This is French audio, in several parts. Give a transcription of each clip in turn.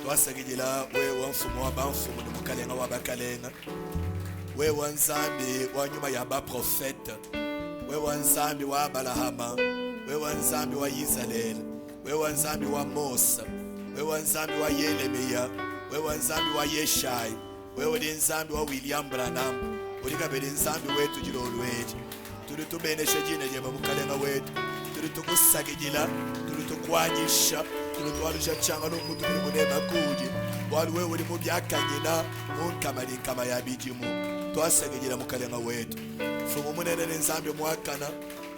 wasagijila we wanfumu wa banfumu numukalenga wa bakalenga we wanzambi wa nyuma ya ba prophète wewe nzambi wa Abrahama, wewe nzambi wa Israeli, wewe nzambi wa Musa, wewe nzambi wa Yeremia, wewe nzambi wa Yeshaya, wewe ni nzambi wa William Branham, ulikabeli nzambi wetu jilolu wetu. Tuli tubenesha jina jema mukalenga wetu, tuli tukusakijila, tuli tukwanyisha, tuli tuwalusha changa n'omuntu tuli munema kuji wali wewe uli mubyakanyina unkamali kama yabijimu twasakijila mukalenga wetu. Fumu munene nzambi mwakana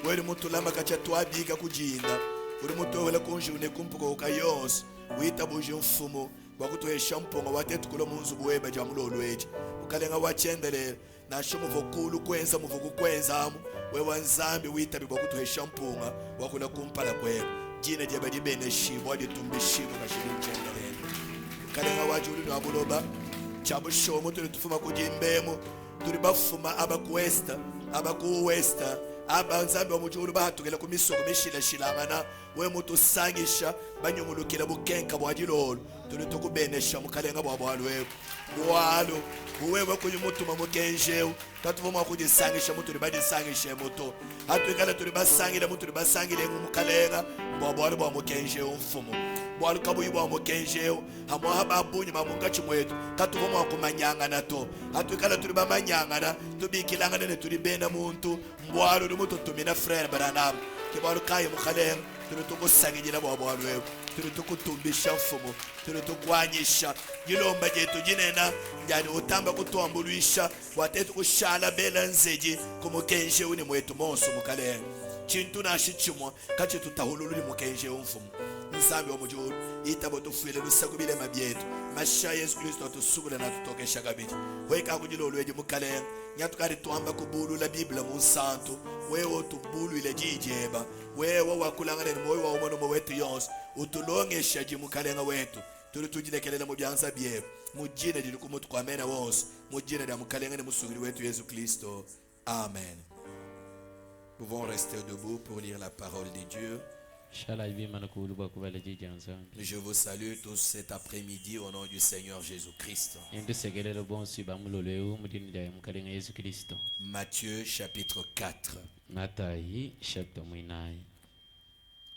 weli mutulama kacha twabika kujinda uli mutowela kunjune kumpuko yose wita buje mfumu wakutuhesha mponga watetu kulo munzu buweba jamulolweji mukalenga wachendelele nasho muvokulu kwenza muvuku kwenzamu wewe nzambi wita bikutuhesha mpunga wakula kumpala kwela jina jeba libene shibo wali tumbishibo kashiri mchendelele mukalenga wajuli nwabuloba chabushomo tuli tufuma kujimbemo tuli bafuma abakuwesta abakuwesta abanzambi omujulu bahatugela ku misoko mishilashilangana we mutusangisha banyumulukira bukenka bwajilolo tuli tukubenesha mukalenga bwabwalwewe bwalo uwewe kunyumutuma mukenjewu tatuvuma kujisangisha mutuli bajisangishe muto hatwikala tuli basangile mutuli basangile mukalenga bwabwalo bwa mukenjewu mfumu bwalo kabuyi bwa mukenjewu hamwa hababunyi mamungachi mwetu katuvuma kumanyangana to hatwikala tuli bamanyangana tubikilangana ne tuli bena muntu mbwalo lumuto tumina frere Branham kibwalo kaye mukalenga tuli tukusangijila bwabwalwewe tuli tukutumbisha mfumu tuli tukwanyisha jilomba jetu jinena njani utamba kutuambulisha watetu kushala bela nzeji kumukenje uni mwetu monso mukalenga chintu nashichimwa kache tutahululu ni mukenje mfumu nzambi wa mujulu itabo tufuile lusakubile mabyetu masha Yesu Kristo tusugula na tutokesha kabiti weka kujilo lweje mukalenga nyatukari tuamba kubulu la Biblia musantu wewe tubulu ile jijeba wewe wakulangana ni moyo wa umano wetu yonse utulongesha jimukalenga wetu tuli tujilekelela mu byanza bye mujina lili kumutu kwa mena wonse mujina lya mukalenga ni musugiri wetu Yesu Kristo. Amen. Nous pouvons rester debout pour lire la parole de Dieu. Je vous salue tous cet après-midi au nom du Seigneur Jésus-Christ. Matthieu chapitre 4.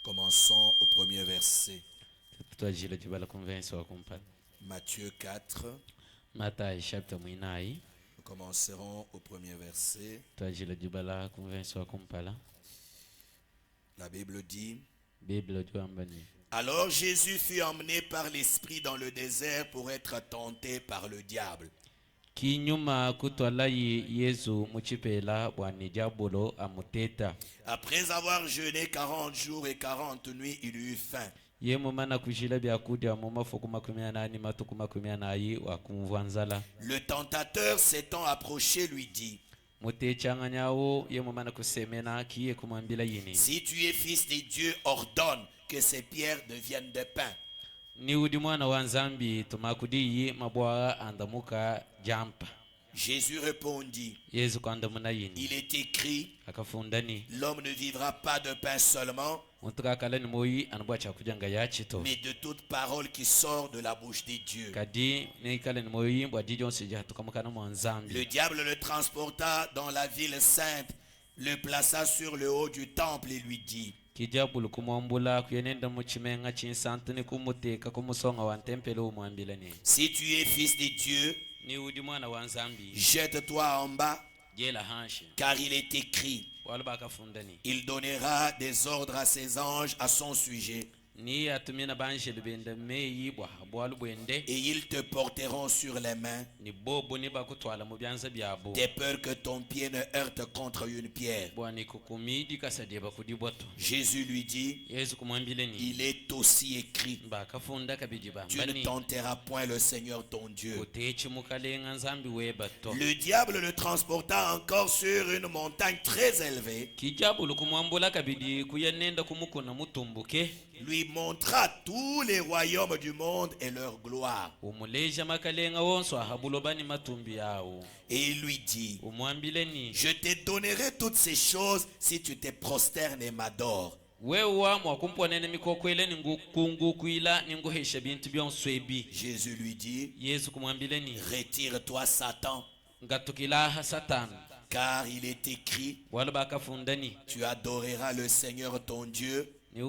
Commençons au premier verset. Matthieu 4. Nous commencerons au premier verset. La Bible dit: Alors Jésus fut emmené par l'Esprit dans le désert pour être tenté par le diable. Après avoir jeûné 40 jours et 40 nuits, il eut faim. Le tentateur s'étant approché lui dit: Si tu es fils de Dieu, ordonne que ces pierres deviennent de pain. Jésus répondit: Il est écrit, l'homme ne vivra pas de pain seulement, mais de toute parole qui sort de la bouche de Dieu. Le diable le transporta dans la ville sainte, le plaça sur le haut du temple et lui dit: Si tu es fils de Dieu, jette-toi en bas, car il est écrit: Il donnera des ordres à ses anges à son sujet, et ils te porteront sur les mains, de peur que ton pied ne heurte contre une pierre. Jésus lui dit: Il est aussi écrit: Tu ne tenteras point le Seigneur ton Dieu. Le diable le transporta encore sur une montagne très élevée, lui montra tous les royaumes du monde et leur gloire. Et il lui dit: Je te donnerai toutes ces choses si tu te prosternes et m'adores. Jésus lui dit: Retire-toi, Satan, Car il est écrit, tu adoreras le Seigneur ton Dieu et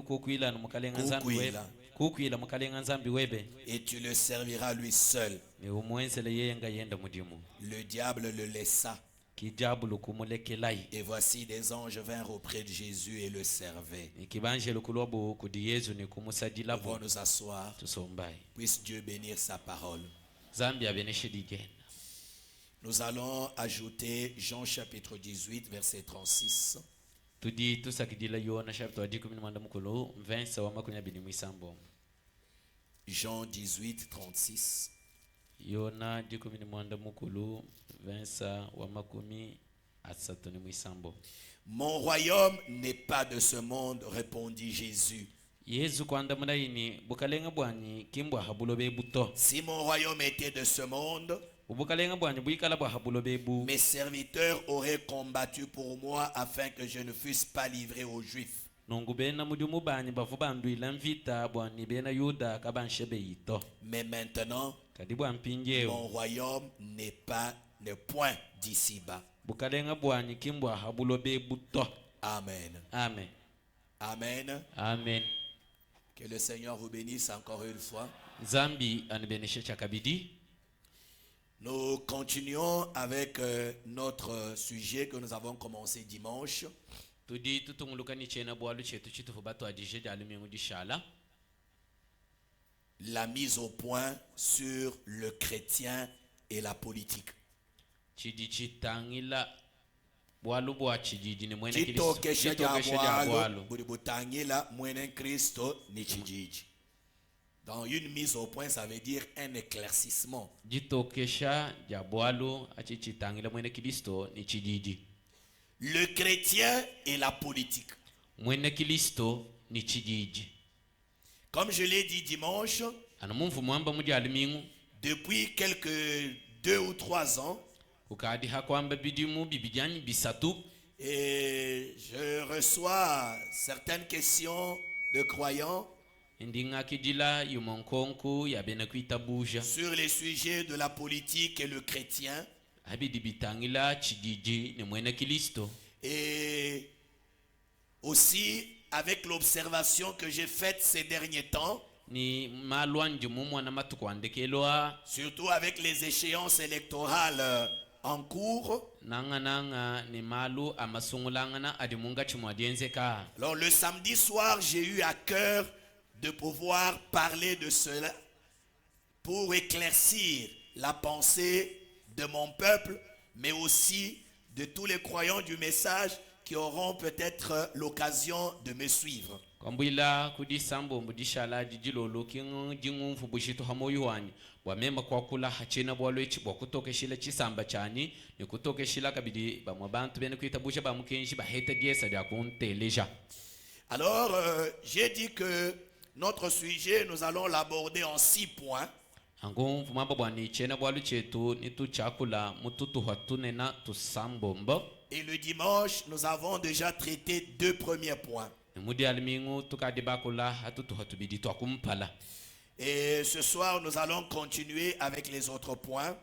tu le serviras lui seul. Le diable le laissa. Et voici des anges vinrent auprès de Jésus et le servaient. Nous pouvons nous asseoir. Puisse Dieu bénir sa parole. Nous allons ajouter Jean chapitre 18 verset 36. Jean 18 36. Mon royaume n'est pas de ce monde, répondit Jésus. Si mon royaume était de ce monde, mes serviteurs auraient combattu pour moi afin que je ne fusse pas livré aux Juifs. Mais maintenant, mon royaume n'est point d'ici-bas. Amen. Amen. Amen. Amen. Que le Seigneur vous bénisse encore une fois. Nous continuons avec notre sujet que nous avons commencé dimanche. La mise au point sur le chrétien et la politique. Dans une mise au point, ça veut dire un éclaircissement. Le chrétien et la politique. Comme je l'ai dit dimanche, depuis quelques 2 ou 3 ans, et je reçois certaines questions de croyants sur les sujets de la politique et le chrétien. Et aussi avec l'observation que j'ai faite ces derniers temps, surtout avec les échéances électorales en cours. Alors le samedi soir, j'ai eu à cœur de pouvoir parler de cela pour éclaircir la pensée de mon peuple, mais aussi de tous les croyants du message qui auront peut-être l'occasion de me suivre. Alors, j'ai dit que notre sujet, nous allons l'aborder en 6 points. Et le dimanche, nous avons déjà traité 2 premiers points. Et ce soir, nous allons continuer avec les autres points.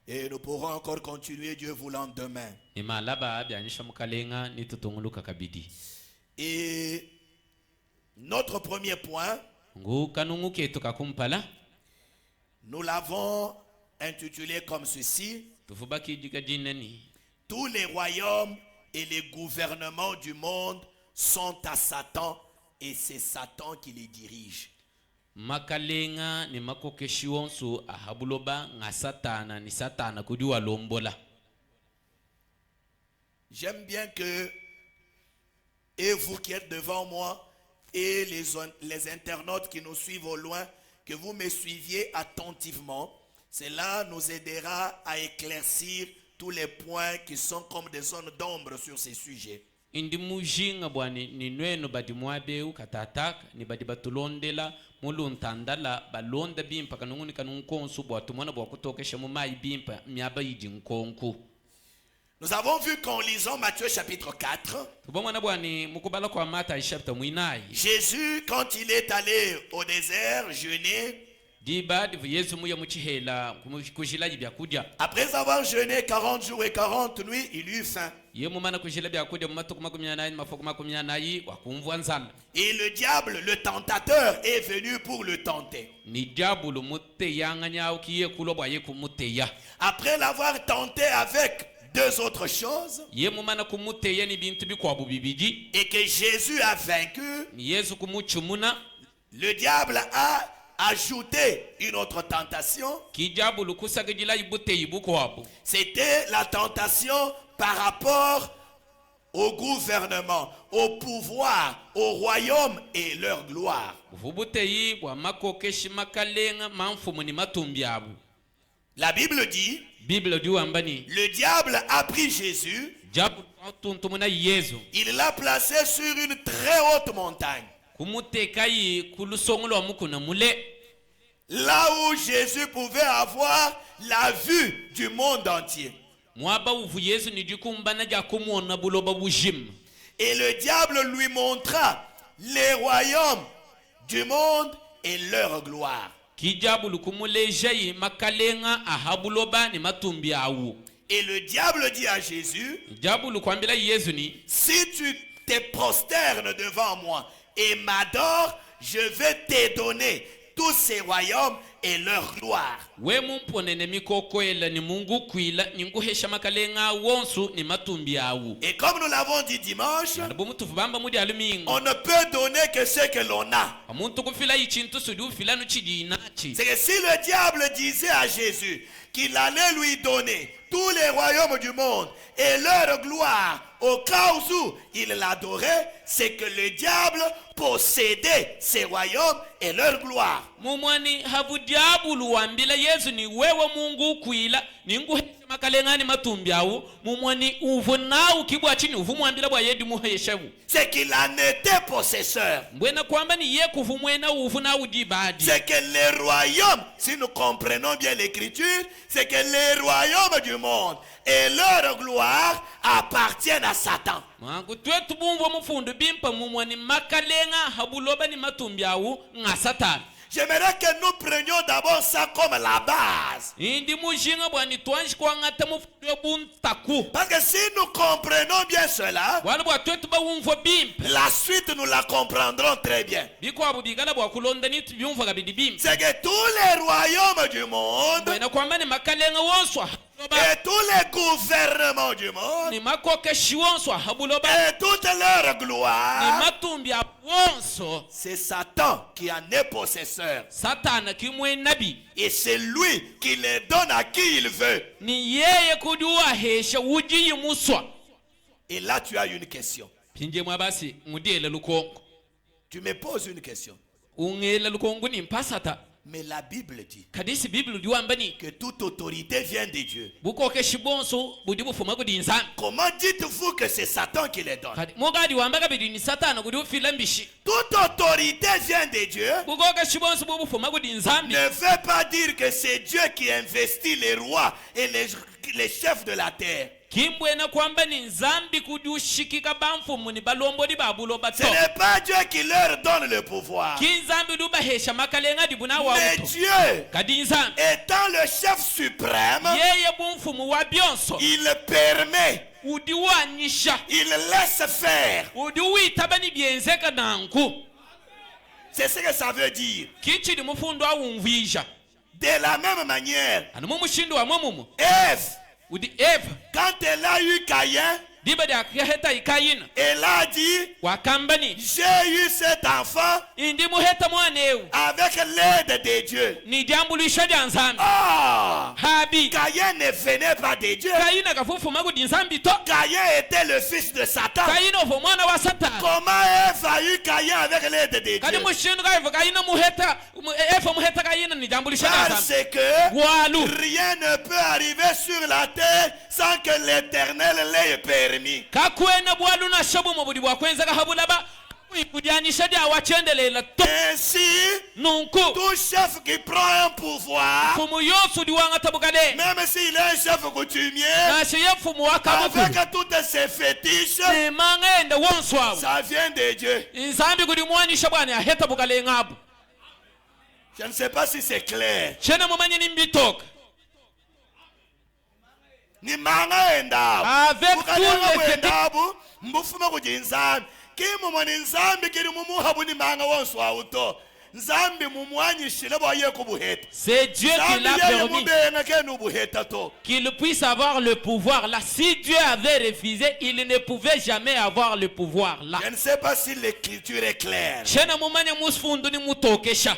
Et nous pourrons encore continuer, Dieu voulant, demain. Et notre premier point, nous l'avons intitulé comme ceci: tous les royaumes et les gouvernements du monde sont à Satan et c'est Satan qui les dirige. J'aime bien que, et vous qui êtes devant moi, et les internautes qui nous suivent au loin, que vous me suiviez attentivement. Cela nous aidera à éclaircir tous les points qui sont comme des zones d'ombre sur ces sujets. Nous avons vu qu'en lisant Matthieu chapitre 4, Jésus, quand il est allé au désert jeûner, Après avoir jeûné 40 jours et 40 nuits, il eut faim. Et le diable, le tentateur, est venu pour le tenter. Après l'avoir tenté avec deux autres choses, et que Jésus a vaincu, le diable a ajouté une autre tentation. C'était la tentation par rapport au gouvernement, au pouvoir, au royaume et leur gloire. La Bible dit, le diable a pris Jésus, il l'a placé sur une très haute montagne. Là où Jésus pouvait avoir la vue du monde entier. Et le diable lui montra les royaumes du monde et leur gloire. Et le diable dit à Jésus, si tu te prosternes devant moi et m'adores, je vais te donner tous ces royaumes et leur gloire. Et comme nous l'avons dit dimanche, on ne peut donner que ce que l'on a. C'est que si le diable disait à Jésus qu'il allait lui donner tous les royaumes du monde et leur gloire au cas où il l'adorait, c'est que le diable possédait ces royaumes et leur gloire. C'est qu'il en était possesseur. C'est que les royaumes, si nous comprenons bien l'écriture, c'est que les royaumes du monde et leur gloire appartiennent à Satan. J'aimerais que nous prenions d'abord ça comme la base. Parce que si nous comprenons bien cela, la suite nous la comprendrons très bien. C'est que tous les royaumes du monde et tous les gouvernements du monde et toute leur gloire, c'est Satan qui en est possesseur. Et c'est lui qui les donne à qui il veut. Et là tu as une question. Tu me poses une question. Mais la Bible dit que toute autorité vient de Dieu. Comment dites-vous que c'est Satan qui les donne? Toute autorité vient de Dieu ne veut pas dire que c'est Dieu qui investit les rois et les chefs de la terre. Ce n'est pas Dieu qui leur donne le pouvoir. Mais Dieu, étant le chef suprême, il permet, il laisse faire. C'est ce que ça veut dire. De la même manière, Ève, quand elle a eu Caïn, elle a dit, j'ai eu cet enfant avec l'aide de Dieu. Caïn ne venait pas de Dieu. Caïn était le fils de Satan. Comment Ève a eu Caïn avec l'aide de Dieu? Parce que rien ne peut arriver sur la terre sans que l'Éternel l'ait permis. Ainsi, tout chef qui prend un pouvoir, même s'il est un chef coutumier, avec toutes ses fétiches, ça vient de Dieu. Je ne sais pas si c'est clair. chena mumanye nimbitoka. Ni manga endabu. Avec Ukale tout ngabu le endabu. Mbufuma kuji nzambi. Kimu mwani nzambi kiri mumuhabu ni manga wansu auto. Nzambi mumwanyishile boye kubuheta. C'est Dieu qui l'a permis qu'il puisse avoir le pouvoir là. Si Dieu avait refusé, il ne pouvait jamais avoir le pouvoir là. Je ne sais pas si l'écriture est claire. Chena mumanye musfundu ni mutokesha.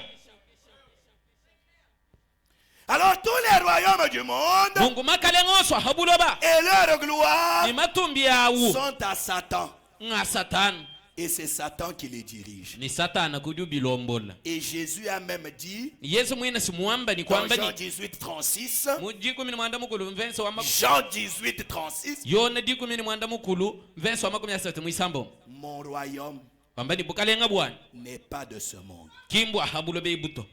Alors tous les royaumes du monde Mungu makalengo habuloba. et leur gloire Ni matumbi yawo. sont à Satan. Nga Satan. Et c'est Satan qui les dirige. Ni Satan kudu bilombola. Et Jésus a même dit Yesu mwina simuamba ni dans kwamba Jean ni 18, 36, muji 10 mukulu mvenso wa Jean 18, 36, yona 10 mukulu mvenso wa 13 mwisambo. mon royaume Kwamba ni bukalenga bwana. n'est pas de ce monde. Kimbwa habulobe ibuto.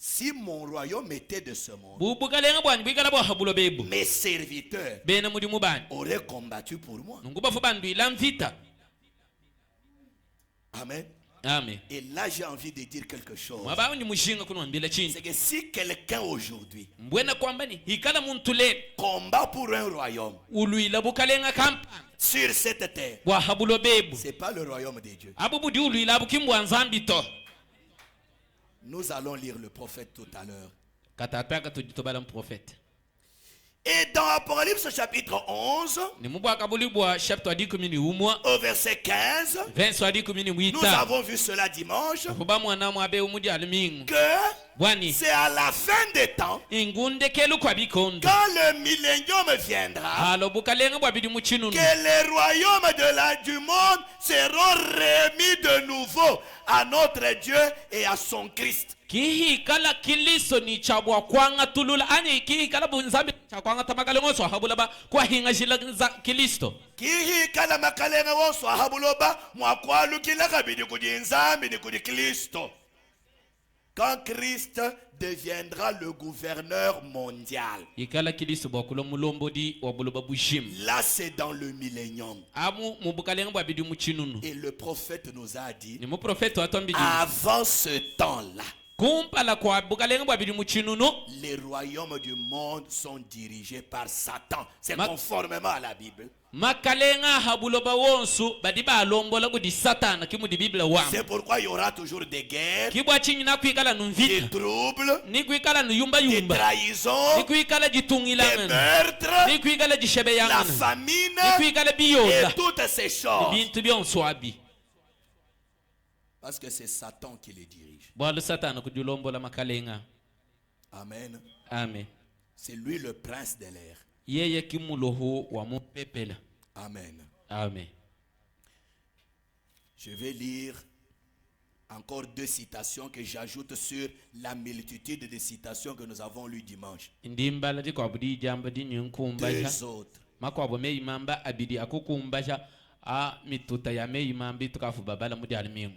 Si mon royaume était de ce monde, Bubukalenga bwana bikala bo habulobe ibu. mes serviteurs Bena mudi mubani. auraient combattu pour moi. Nunguba fubandu ilamvita. Amen. Amen. Et là, j'ai envie de dire quelque chose. Mwaba ni mushinga kunwambila chini. C'est que si quelqu'un aujourd'hui Mbwena kwamba ni hikala muntu le combat pour un royaume uluila bukalenga kampa sur cette terre, bwa habulobe ibu. c'est pas le royaume de Dieu. Abu budi uluila bukimbwa nzambi to. Nous allons lire le prophète tout à l'heure. Katataka tujitobala prophète. Et dans Apocalypse chapitre 11, Ni mubwa kabulibwa chapter 10 umwa au verset 15, verse 10 nous avons vu cela dimanche, kuba mwana mwabe umudi alimingu que bwani c'est à la fin des temps, ingunde kelu kwa bikondo quand le millénium viendra, halo bukalenga bwa bidi que muchinunu les royaumes du monde seront remis de nouveau à notre Dieu et à son Christ. kihikala kiliso ni chabwa kwanga tulula ani kihikala bunzambi chakwanga tamakalengo so habula ba kwa hinga jila kilisto Kihikala makalenga wonso ahabuloba mwakwalu kila kabidi kudi nzambi ni kudi Kristo. Quand Christ deviendra le gouverneur mondial, ikala kilisto bwa kulo mulombo di wabuloba bushim là c'est dans le millénium. amu mubukalenga bwa bidi muchinunu Et le prophète nous a dit, ni mu prophète watombi avant ce temps-là, kumpala kwa bukalenga bwa bidi muchinunu les royaumes du monde sont dirigés par Satan. C'est conformément à la Bible. makalenga habuloba wonsu badi balombola kudi satana kimudi biblia wangu C'est pourquoi il y aura toujours des guerres, kibwa chinyi na kuikala des numvita troubles, ni kuikala nuyumba des yumba trahisons, ni kuikala des jitungilangana meurtres, ni kuikala jishebe la yangana famine ni kuikala et biyoda toutes ces choses. bintu byonswabi Parce que c'est Satan qui les dirige. bwalu satana kujulombola makalenga. Amen. Amen. C'est lui le prince de l'air. Yeye kimuloho wa mupepela. Amen. Amen. Je vais lire encore deux citations que j'ajoute sur la multitude de citations que nous avons lues dimanche. Ndimbala di kwabudi jamba di nyunkumbasha. Deux autres. Makwabo meimamba abidi akukumbasha a mituta ya meimambi tukafu babala mudi alimimu.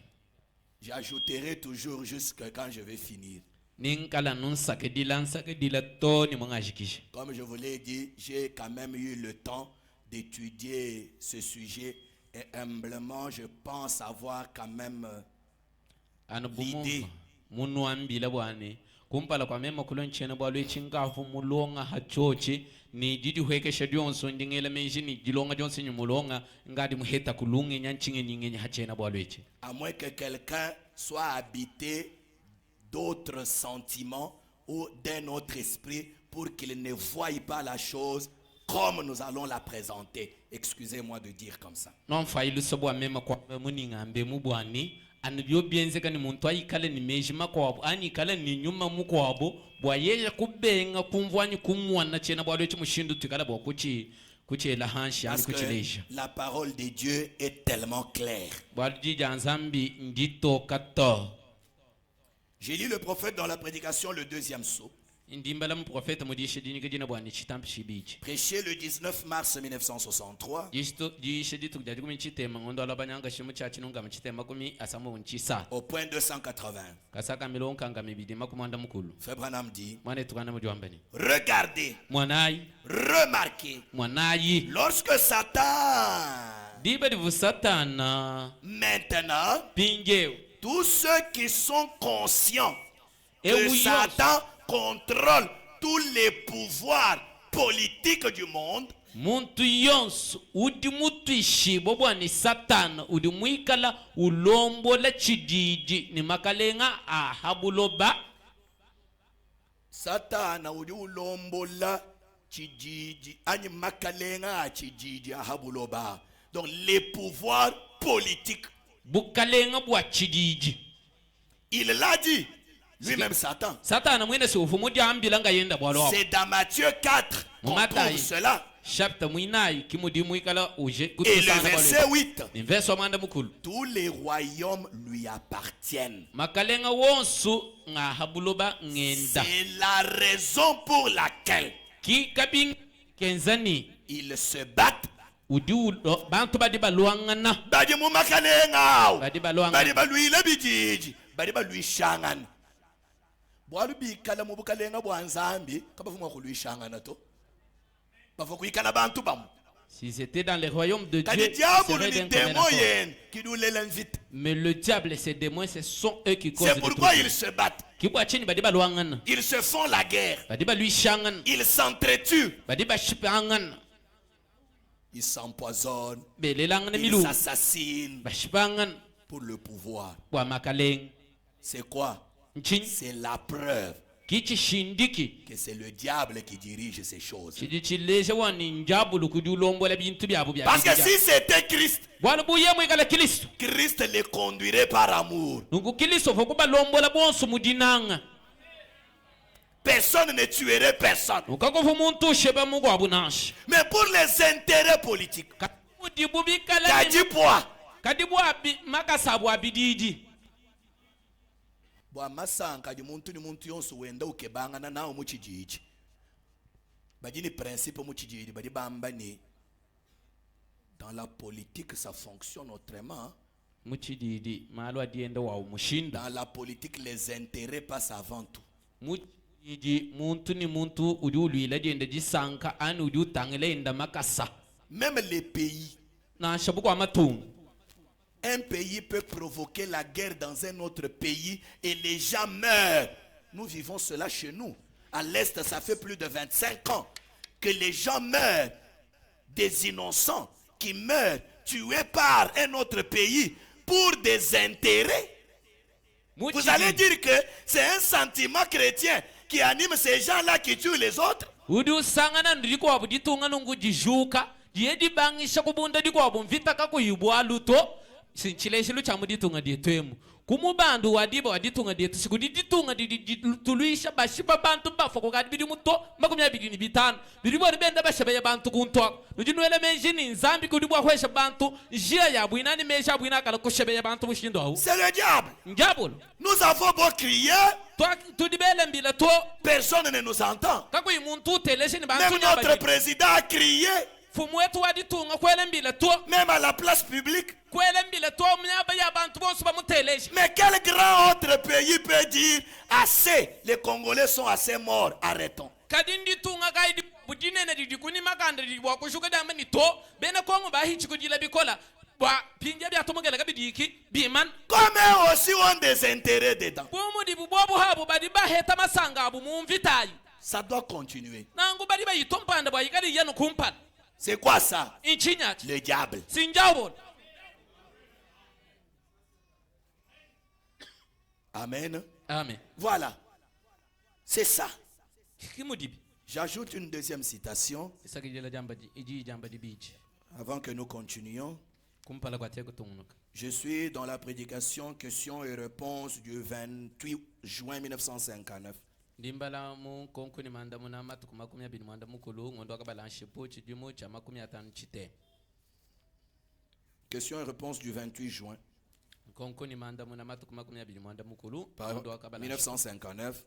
J'ajouterai toujours jusqu'à quand je vais finir. Comme je vous l'ai dit, j'ai quand même eu le temps d'étudier ce sujet et humblement je pense avoir quand même l'idée. Kumpala kwa mema kulonchena bwa lwechingafu mulonga hachoche ni jidi hweke shadionso ndingela menji ni jilonga jonse nyumulonga ngadi muheta kulungi nyanchinge nyingenye hachena bwa lweche. À moins que quelqu'un soit habité d'autres sentiments ou d'un autre esprit pour qu'il ne voie pas la chose comme nous allons la présenter. Excusez-moi de dire comme ça. Non failu sobwa mema kwa muningambe mubwani anibyo bienzeka ni muntu ayikale ni mejima kwabo ani kale ni nyuma mukwabo bwayeje kubenga kumvwanyi kumwana chena bwalo chimushindu tikala bwa kuchi la hanshi ani kuchileja. La parole de Dieu est tellement claire. Bwaliji nzambi ndito kato. J'ai lu le prophète dans la prédication le deuxième saut. Prêché le 19 mars 1963. Au point 280. Frère Branham dit, regardez, remarquez, lorsque Satan, maintenant, tous ceux qui sont conscients que Satan contrôle tous les pouvoirs politiques du monde. muntu yonso udi mutu ishibo bwani satana udi mwikala ulombo la chididi ni makalenga ahabuloba Satana udi ulombo la chididi ani makalenga chididi ahabuloba. Donc les pouvoirs politiques. bukalenga bwa chididi. Il l'a dit lui-même, Satan. Satana mwene se ufumu diambila nga yenda bwalo. C'est dans Matthieu 4 qu'on trouve cela. Chapitre mwinai kimudi mwikala uje Et le verset 8. Verset manda mukulu. Tous les royaumes lui appartiennent. Makalenga wonsu nga habuloba ngenda. C'est la raison pour laquelle ki kabing kenzani ils se battent. Udu bantu badiba luangana. Badi mu makalenga. Badiba luangana. Badiba lui lebijiji. Badiba lui shangana. Bwalu bikala mu bukalenga bwa nzambi kabavuma ku lui shangana to. Si c'était dans le royaume de Dieu, mais le diable et ses démons, ce sont eux qui causent. C'est pourquoi ils se battent. Ils se font la guerre. Ils s'entretuent. Ils s'empoisonnent. Ils s'assassinent pour le pouvoir. C'est quoi? C'est la preuve que c'est le diable qui dirige ces choses. Parce que si c'était Christ, Christ les conduirait par amour. Personne ne tuerait personne. Mais pour les intérêts politiques, bwa masanka di muntu ni muntu yonso wenda ukebangana nawo mu kijiji badini principe mu kijiji badi bambani. Dans la politique ça fonctionne autrement. Dans la politique les intérêts passent avant tout. Même les pays, un pays peut provoquer la guerre dans un autre pays et les gens meurent. Nous vivons cela chez nous. À l'Est, ça fait plus de 25 ans que les gens meurent. Des innocents qui meurent tués par un autre pays pour des intérêts. Vous allez dire que c'est un sentiment chrétien qui anime ces gens-là qui tuent les autres. Sinchileshilu cha muditunga dietwemu kumubandu wadiba waditunga dietu sikudi ditunga tuluisha bashiba bantu bafo kugadi bidi muto makumya bidi bitano bidi bori benda bashabe bantu kunto nujinwele menjini nzambi kudi bwa hwesha bantu jia ya bwina ni mesha bwina kala kushabe bantu mushindo hu. C'est le diable. Njabolo. Nous avons beau crier, personne ne nous entend. Même notre président a crié. Même à la place publique. Mais quel grand autre pays peut dire assez, les Congolais sont assez morts, arrêtons. Comme eux aussi ont des intérêts dedans. Ça doit continuer. C'est quoi ça? Le diable. Amen. Amen. Voilà. C'est ça. J'ajoute une deuxième citation avant que nous continuions. Je suis dans la prédication questions et réponses du 28 juin 1959. Questions et réponses du 28 juin. Par 1959.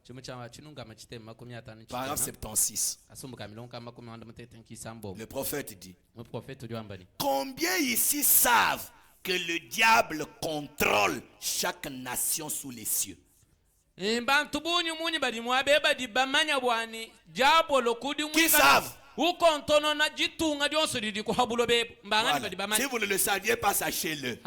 Paragraphe 76. Le prophète dit: combien ici savent que le diable contrôle chaque nation sous les cieux? Qui savent? Voilà. Si vous ne le saviez pas, sachez-le.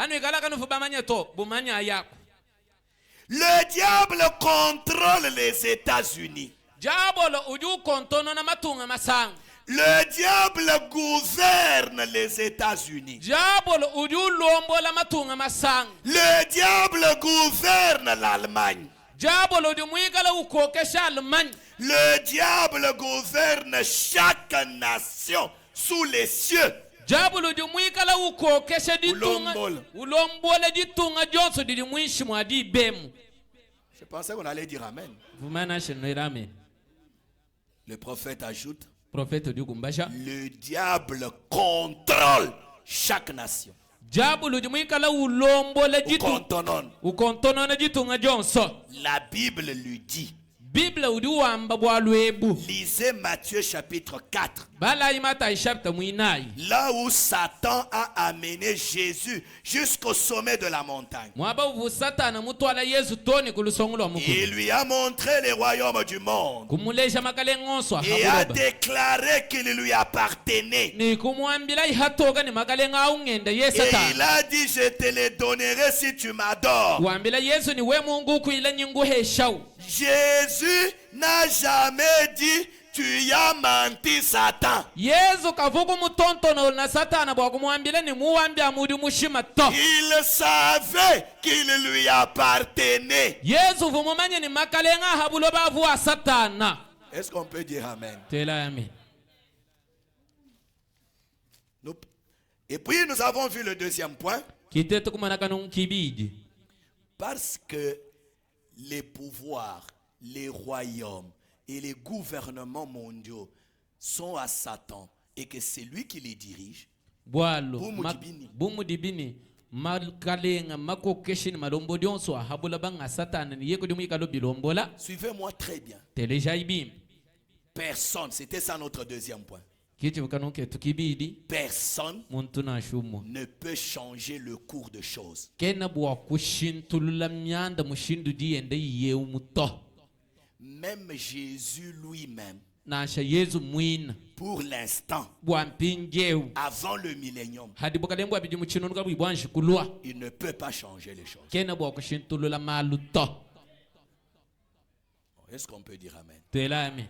Le diable contrôle les États-Unis. jabolo uju kontono na matunga masang. Le diable gouverne les États-Unis. Jabolo uju lombo la matunga masang. Le diable gouverne l'Allemagne. Jabolo uju muigala ukoke Allemagne. Le diable gouverne chaque nation sous les cieux. Jabolo uju muigala ukoke ditunga. Ulombola. Ulombola ditunga jonso di muishi mwadi bemu. Je pensais qu'on allait dire Amen. Vous m'anachez amen. Le prophète ajoute, Prophète du Gumbasha. le diable contrôle chaque nation. Jabolo uju muigala ulombola ditunga. Contonon. Ukontono na ditunga jonso. La Bible lui dit. Bible uju wamba bwalwebu. Lisez Matthieu chapitre 4. Bala imata chapter muinai. Là où Satan a amené Jésus jusqu'au sommet de la montagne. Mwaba uvu satana mutwala Yesu toni kulusongolo mukuru. Il lui a montré les royaumes du monde. Kumuleja makale ngonswa Et a habuloba. déclaré qu'il lui appartenait. Ni kumwambila ihatoga ni makale ngaungende Et yesata. il a dit, je te les donnerai si tu m'adores. Wambila Yesu ni we Mungu kuila nyingu heshau. Jésus n'a jamais dit, tu y as menti, Satan. Yesu kavuku mutontono na satana bwa kumwambila ni muwambi amudi mushima to. Il savait qu'il lui appartenait. Yesu vumumanye ni makale nga habuloba avuwa satana. Est-ce qu'on peut dire Amen? Tela amen. Et puis nous avons vu le deuxième point. Kitetu kumanaka kibidi. Parce que les pouvoirs, les royaumes et les gouvernements mondiaux sont à Satan et que c'est lui qui les dirige. Bwalo Bumudibini. bumudibini makalenga makokeshini malombo dionso habula banga satana ni yeko dimu ikalo bilombola Suivez-moi très bien. teleja ibim Personne, c'était ça notre deuxième point. kiti bukanuke tukibidi Personne muntu na shumo ne peut changer le cours de choses. kena bwa kushintulula myanda mushindu diende yeu muto Même Jésus lui-même, nasha Yesu mwina pour l'instant, bwa mpinjeu avant le millénium, hadi bukalembo abidi muchino nuka bwanshi kulwa il ne peut pas changer les choses. kena bwa kushintulula maluto. Est-ce qu'on peut dire Amen? Tela amen.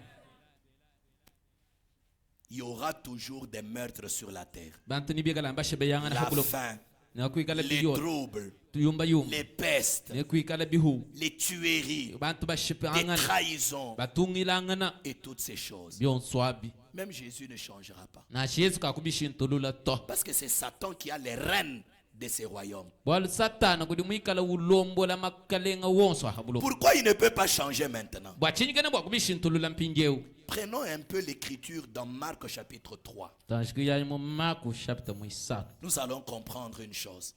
Il y aura toujours des meurtres sur la terre. Bantu ni bigala mbashe beyanga na La habulo faim, na kuikala les biyo troubles, tuyumba yumba les pestes, ne kuikala bihu les tueries, bantu bashipe les angana trahisons batungilangana et toutes ces choses. byon swabi Même Jésus ne changera pas. na Yesu kakubishintulula to Parce que c'est Satan qui a les rênes de ces royaumes. bwal satana kudi muikala ulombo la makalenga wonso habulo Pourquoi il ne peut pas changer maintenant? bwachinyikana bwakubishintulula mpinjeu Prenons un peu l'écriture dans Marc chapitre 3. tanshikiyani mu Marko chapter muisatu Nous allons comprendre une chose.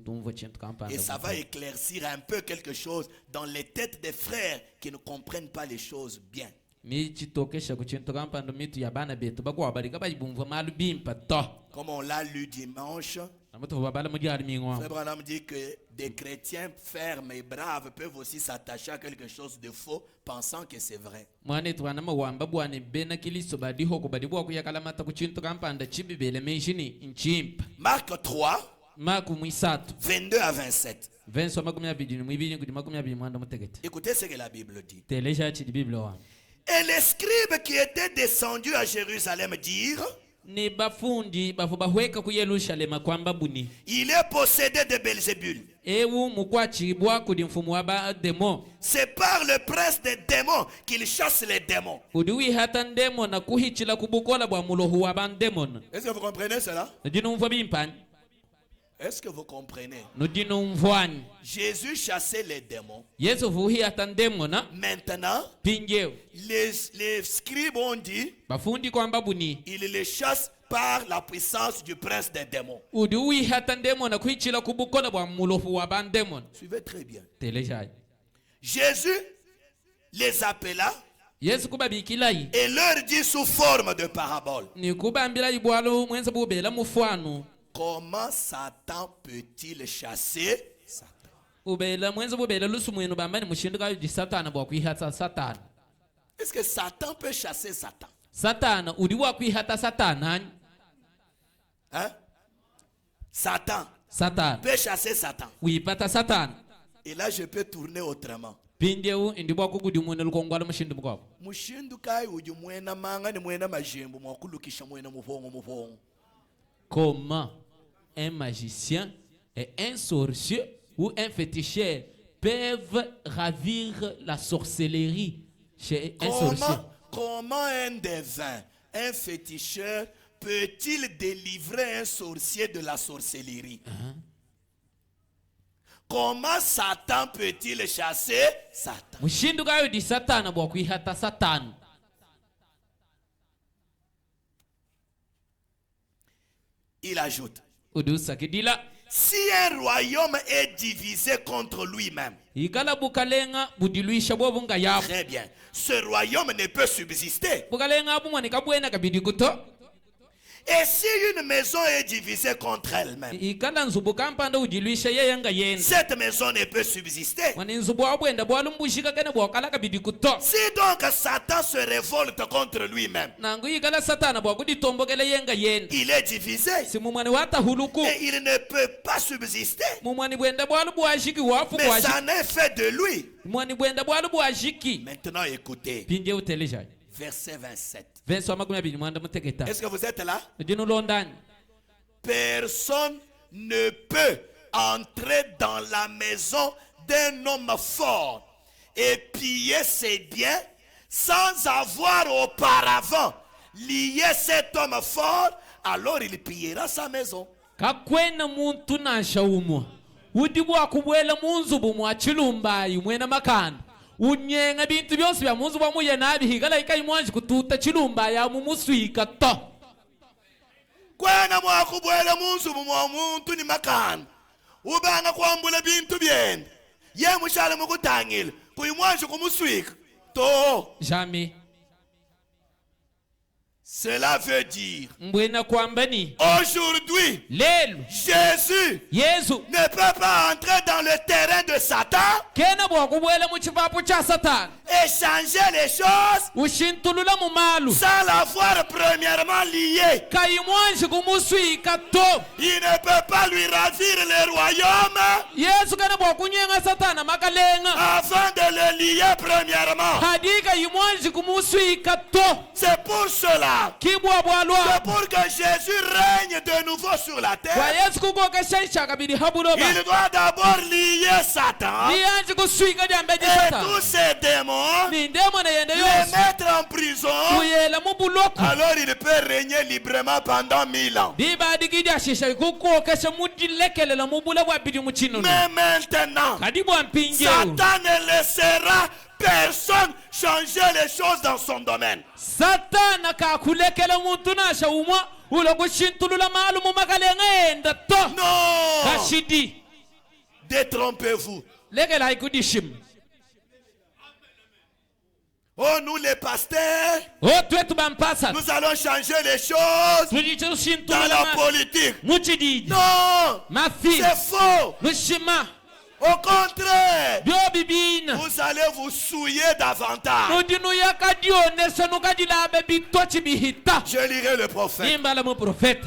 tumvo chintu kampanda Et ça va éclaircir un peu quelque chose dans les têtes des frères qui ne comprennent pas les choses bien. mi chitokesha ku chintu kampanda mitu ya bana betu bakwabalika bayibumva malu bimpa to Comme on l'a lu dimanche, amato babala mujari mingwa Frère Branham dit que des chrétiens fermes et braves peuvent aussi s'attacher à quelque chose de faux, pensant que c'est vrai. mwane twana mawamba bwane bena kiliso badi hoko badi bwa kuyakala mata ku chintu kampanda chibibele menshini inchimpa Marc 3, Marko muisatu 22 à 27. verso makumi abiri ni mwibiri kudi makumi abiri mwanda mutegete Écoutez ce que la Bible dit. teleja chidi biblia wa Et les scribes qui étaient descendus à Jérusalem dirent, ni bafundi bafu bahweka ku Yerusalema kwamba buni il est possédé de Belzébul. ewu mukwachibwa kudi mfumu wa ba demo C'est par le prince des démons qu'il chasse les démons. kudi wi hata ndemo na kuhichila kubukola bwa mulohu wa bandemon Est-ce que vous comprenez cela? ndino mva bimpani Est-ce que vous comprenez? ndino mvwani Jésus chassait les démons. Yesu vuhi hata ndemona Maintenant, pinjeu les scribes ont dit, bafundi kwamba buni il les chasse par la puissance du prince des démons. udi wi hata ndemona kuhichila kubukola bwa mulohu wa bandemon Suivez très bien. teleja Jésus les appela Yesu kubabikilai et leur dit sous forme de parabole. ni kubambila ibwalo mwenza bubela mufwano Comment Satan peut-il chasser Satan? ubela mwenza bubela lusumwenu bambani mushinduka di satana bwa kuihata satana Est-ce que Satan peut chasser Satan? satana udi wa kuihata satana Hein? Satan satana peut chasser Satan. uipata satana Et là, je peux tourner autrement. Pindeu indibwa kugudi mwene lukongwala mushindu mkwabo. Mushindu kai uju mwena manga ni mwena majembo mwakulukisha mwena muvongo. Comment un magicien et un sorcier ou un féticheur peuvent ravir la sorcellerie chez un sorcier? Comment un devin, un féticheur peut-il délivrer un sorcier de la sorcellerie? Comment Satan peut-il chasser Satan? Mushindu gayo di Satana bwa kuihata Satan. Il ajoute, Udusa kidila. si un royaume est divisé contre lui-même, Ikala bukalenga budiluisha bwa nga yabu. très bien, ce royaume ne peut subsister. Bukalenga abu mwani kabwena kabidi kuto. Et si une maison est divisée contre elle-même, Ikala nzubu kampanda udiluisha yeye nga yenda. cette maison ne peut subsister. Mwani nzubu abwenda bwa lumbushika kene bwa kala kabidi kuto. Si donc Satan se révolte contre lui-même, Nangu ikala Satana bwa kuditombokele yenga yenda. il est divisé Si mumwani wata huluku. et il ne peut pas subsister. Mumwani bwenda bwa lubuashiki wafu Mais kwa ça n'est fait de lui. Mwani bwenda bwa lubuashiki. Maintenant écoutez, Pindje uteleja. verset 27. Verso makumi abiri mwanda muteketa. Est-ce que vous êtes là? Dino londani. Personne ne peut entrer dans la maison d'un homme fort et piller ses biens sans avoir auparavant lié cet homme fort, alors il pillera sa maison. Kakwena muntu nasha umwa. Udibwa kubwela munzubu mwa chilumbayi mwena makanda. Unyenga bintu byose bya munzu bwa muye nabi higala ikayi mwanji kututa chilumbayi amumuswika to. Kwena mwakubwela munzu mwa muntu ni makanda. Ubanga kwambula bintu byenda. Ye mushale mukutangile. Kuyimwanji kumuswika. To. Jamais. Cela veut dire, Mbwena kwambani. aujourd'hui, Lelo. Jésus Yesu. ne peut pas entrer dans le terrain de Satan Kena bwa kubwela muchivapu cha Satan. et changer les choses Ushintulula mumalu. sans l'avoir premièrement lié. Kayi mwanji kumuswika to. Il ne peut pas lui ravir le royaume Yesu kana bwa kunyenga Satana makalenga. avant de le lier premièrement. Hadika yimwanji kumuswika to. C'est pour cela, Kibwa bwa c'est lwa. pour que Jésus règne de nouveau sur la Kwa terre. Yesu kukoka shaisha kabidi habuloba. Il doit d'abord lier Satan Niyanji kuswika jambeji et Satan. tous ses démons, Ni ndemo na yende les yose. mettre en prison. Kuyela mubuloku. Alors il peut régner librement pendant 1000 ans. Diba digidi ashisha kukoka sha mudilekele la mubula wa bidi muchino. Mais maintenant, Kadibu ampinge. Satan ne laissera personne changer les choses dans son domaine. Satana kakulekele muntu nasha umwa. Ulo kushintulula malu mumakalenga enda to. Non, Kashidi. détrompez-vous. Lekele haikudishim. Oh, nous les pasteurs, O twetu bampasa. nous allons changer les choses Tujicho dans shintulula la malu. politique. Muchididi. Non, Mafi. c'est faux. Mushima. Au contraire, Bio bibina. vous allez vous souiller davantage. Nudinu yakadio nesanu kadila bebi tochi bihita. Je lirai le prophète. Nimbala mu prophète.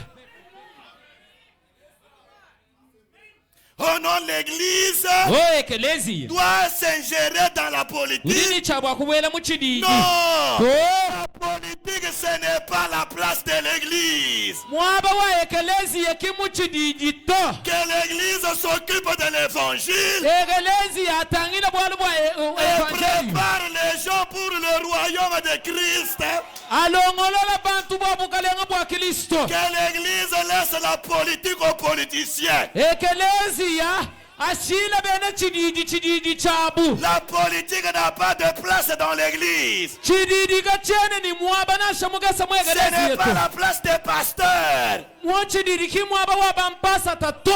Oh non, l'église O ekelezi. doit s'ingérer dans la politique. Udini chabwa kuwela muchididi. Non, To. la politique ce n'est pas la place de l'église. Mwaba wa ekelezi yekimuchididi to. Que l'église s'occupe de l'évangile Ekelezi atangila bwalu bwa et evangelii. prépare les gens pour le royaume de Christ. Alongolola bantu bwa bukalenga bwa Kristo. Que l'église laisse la politique aux politiciens. Ekelezi ya ashila bene chididi chabu. La politique n'a pas de place dans l'église. Chididi kachene ni mwaba na shamugasa Ce mwegelezi n'est pas yetu. la place des pasteurs. Mwachididi kimwaba wa bampasa tato.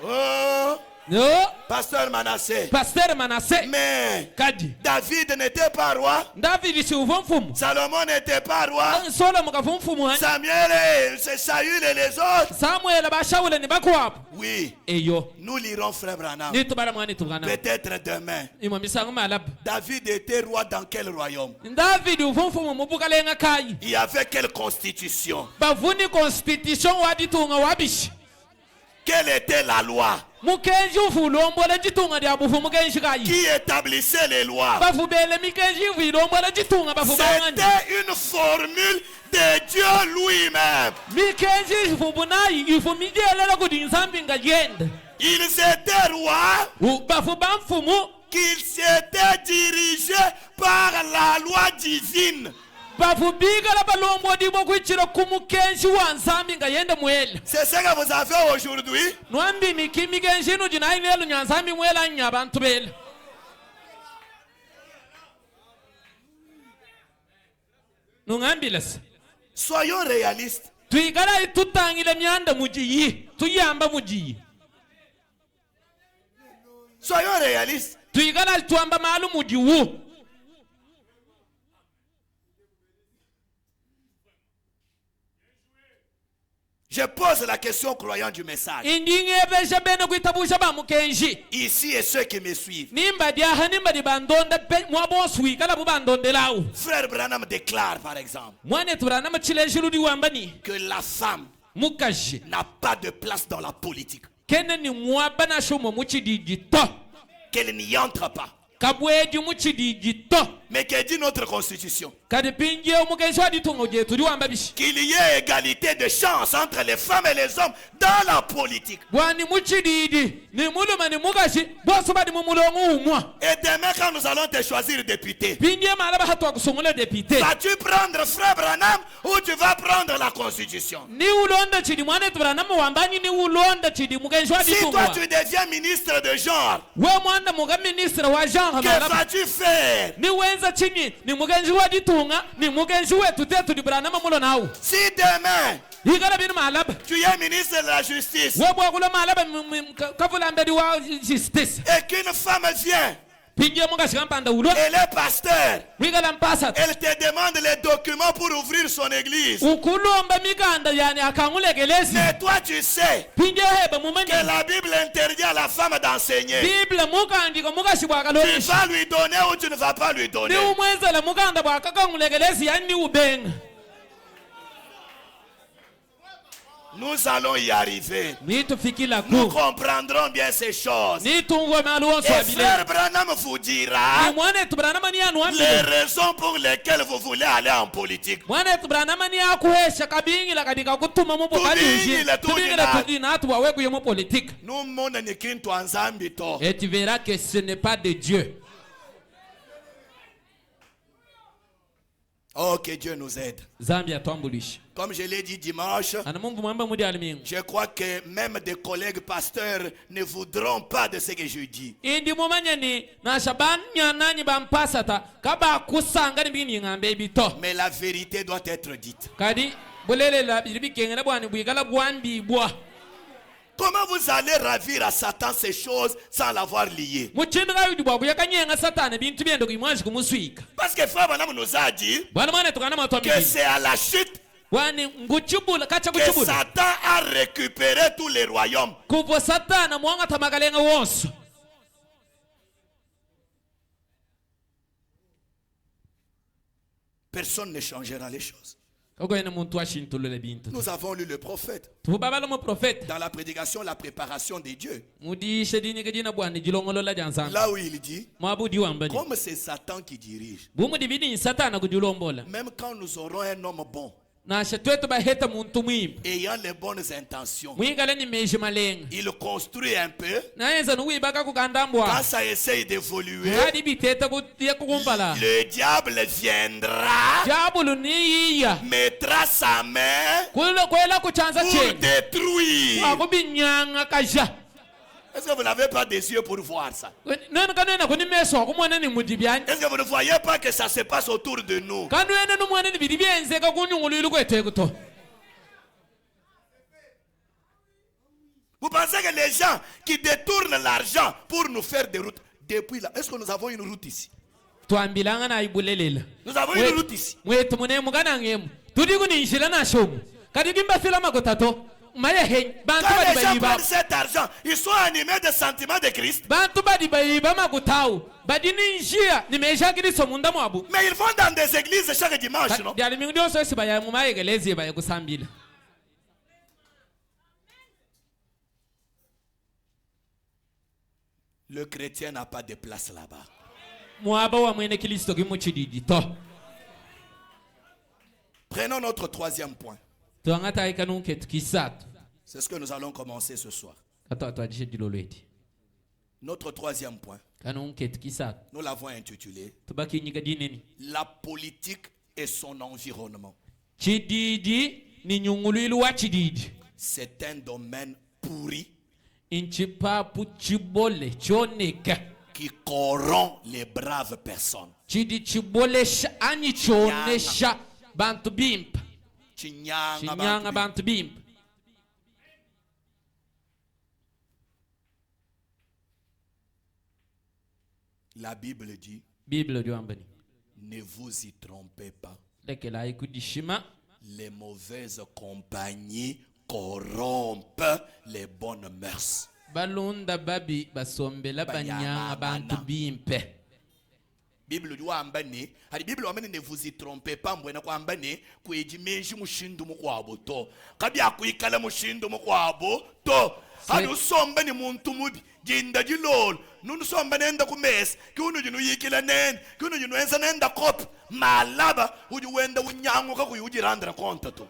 Oh, No. pasteur Manassé. Pasteur Manassé. Mais Kadi. David n'était pas roi. David si uvumfumu. Salomon n'était pas roi. Solo mukavumfumu hani. Samuel et Saül et les autres. Samuel bashawule ni bakwapo. Oui, Eyo. nous lirons frère Branham. Nitubara mwani tugana. Peut-être demain. Imwa misangu malab. David était roi dans quel royaume? David uvumfumu mubukalenga kai. Il y avait quelle constitution? Bavuni constitution waditunga wabishi. Quelle était la loi? mukenji ufulombola jitunga dia bufu mukenji kayi Qui établissait les lois? bafu bele mikenji ufulombola jitunga bafu bangani C'était une formule de Dieu lui-même. mikenji ifubunayi ifumijela kudinsambi ngayenda Ils étaient rois, bafu bamfumu qu'ils étaient dirigés par la loi divine. bafu bigala balombo dibo kuchira kumukenji wansambi ngayenda mwela C'est ce que vous avez aujourd'hui. nwambi mikenji no jinayi lelo nyansambi mwela nya bantu bela nungambila Soyons réalistes. tuigala tutangile myanda mujiyi tuyamba mujiyi Soyons réalistes. tuigala tuamba malu mujiwu Je pose la question aux croyants du message. indingebesha bene kuitabusha ba mukenji Ici et ceux qui me suivent. nimba diaha nimba di bandonda mwaboswikala bubandondelawu Frère Branham déclare par exemple mwane turana machilenjilu diwambani que la femme mukaji n'a pas de place dans la politique. kene ni mwabana shumo muchidijito Qu'elle n'y entre pas. kabweji muchidijito Mais que dit notre constitution? kadi pinje omukenji waditungo je tudiwamba bishi Qu'il y ait égalité de chance entre les femmes et les hommes dans la politique. bwani muchididi ni muluma ni mukashi bose badi mumulongo umwa Et demain quand nous allons te choisir député, pinje malaba hatwa kusungula depute vas-tu prendre Frère Branham ou tu vas prendre la constitution? ni ulonda chidi mwane turana muwambani ni ulonda chidi mukenji Si waditungo toi tu deviens ministre de genre, we mwana muga ministre wa genre que malaba vas-tu faire? ni wenza chini ni mugenzi waditunga ni mugenzi wetu tetu dibranama mulo nawo Si demain igala bini malaba tu es ministre de la justice we bwakula malaba kavulambedi wa justice et qu'une femme vient, pinje mugashikampanda ulo elle est pasteur, wigala mpasata elle te demande les documents pour ouvrir son église. ukulomba mikanda yani akangulegelezi Mais toi tu sais pinje heba que mumani la Bible interdit à la femme d'enseigner. bible mukandika Tu mugashibwakalonishi vas lui donner ou tu ne vas pas lui ni donner. umwenzela mukanda bwakakangulegelezi yani ni ubenga Nous allons y arriver. nitufikila Nous ku comprendrons bien ces choses. nitungwe maluwonso Et abile Frère Branham vous dira ni mwane tubranama ni anu les ambile raisons pour lesquelles vous voulez aller en politique. mwana tubranama ni akuhesha kabingila kadika kutuma mupo Tubingile, tubingila tudina atu wawekuye mu politique Nous mona ni kintu anzambi to. et tu verras que ce n'est pas de Dieu. Oh, que Dieu nous aide. Zambia twambulisha Comme je l'ai dit dimanche, ana Mungu mwamba mudi alimingu je crois que même des collègues pasteurs ne voudront pas de ce que je dis. indi mumanya ni nashabanya nanyi bampasata kaba kusanga ni bini ngambe bito Mais la vérité doit être dite. kadi bulelela bikengela bwani bwigala bwambi bwa Comment vous allez ravir à Satan ces choses sans l'avoir lié? muchinga yudi bwa kuyakanyenga satani bintu byendo kimwanji kumuswika Parce que Frère Branham nous a dit bwana mwana tukana matwambi que c'est à la chute bwani nguchubula kacha que kuchubula Satan a récupéré tous les royaumes. kuvo satana mwanga tamagalenga wonso Personne ne changera les choses. kogoyena muntu ashintulule bintu Nous avons lu le prophète. tubabala mu prophète Dans la prédication, la préparation des dieux. mudishe dini kejina bwani jilongolola jansanga Là où il dit, mwabudi wambani comme c'est Satan qui dirige, bumudi bidini satana kujulombola même quand nous aurons un homme bon, nashe twetu baheta muntu mwimba ayant les bonnes intentions, mwingale ni meji malenga il construit un peu. nayenza nuwibaka Quand kukandambwa ça essaye d'évoluer, ngadi biteta kutiya kukumpala le diable viendra, jabulu niyiya mettra sa main kwela kuchanza pour cheni détruire. akubinyanga kaja Est-ce que vous n'avez pas des yeux pour voir ça? nene kanena kuni meso akumwana ni mudibyani Est-ce que vous ne voyez pas que ça se passe autour de nous? kanwene numwana ni bidi byenzeka kunyungululu kwetu ekuto Vous pensez que les gens qui détournent l'argent pour nous faire des routes, depuis là, est-ce que nous avons une route ici? twambilanga nayibulelela Nous avons une route ici. mwetu munemu kanangemu tudi kuninjila nashomu kadi kimbafila makotato maye hen bantu Quand badi les gens bayiba prennent cet argent, ils sont animés de sentiments de Christ. bantu badi bayiba makutawu badi ninjia nimesha kristo munda mwabu Mais ils vont dans des églises chaque dimanche, non? byali mingi byose sibaya mumayegelezi baye kusambila Le chrétien n'a pas de place là-bas. mwaba wa mwene kristo ki mu chididi to Prenons notre troisième point. twangata ikanu ketu kisatu C'est ce que nous allons commencer ce soir. kato atwadishe dilolweti Notre troisième point, kanu ketu kisatu nous l'avons intitulé tubaki nyiga dineni La politique et son environnement. chididi ni nyunguluilu wa chididi C'est un domaine pourri inchipapu chibole choneka qui corrompt les braves personnes. chidi chibolesha ani chonesha bantu bimpa chinyanga bantu bimpa La Bible dit, Bible diwambani ne vous y trompez pas. lekela ikudishima Les mauvaises compagnies corrompent les bonnes mœurs. balunda babi basombela banyanga bantu bimpe Bible dit wambani, hadi Bible wambani ne vous y trompez pas mbwena kwambani kwejimeji mushindu mukwabo to. Kabi akuikala mushindu mukwabo to. Hadi usombani muntu mubi jinda jilol. Nunu sombani enda kumes, kiunu jinu yikila nen, kiunu jinu ensa nenda kop. Malaba uji wenda unyangu kaku uji randra konta to.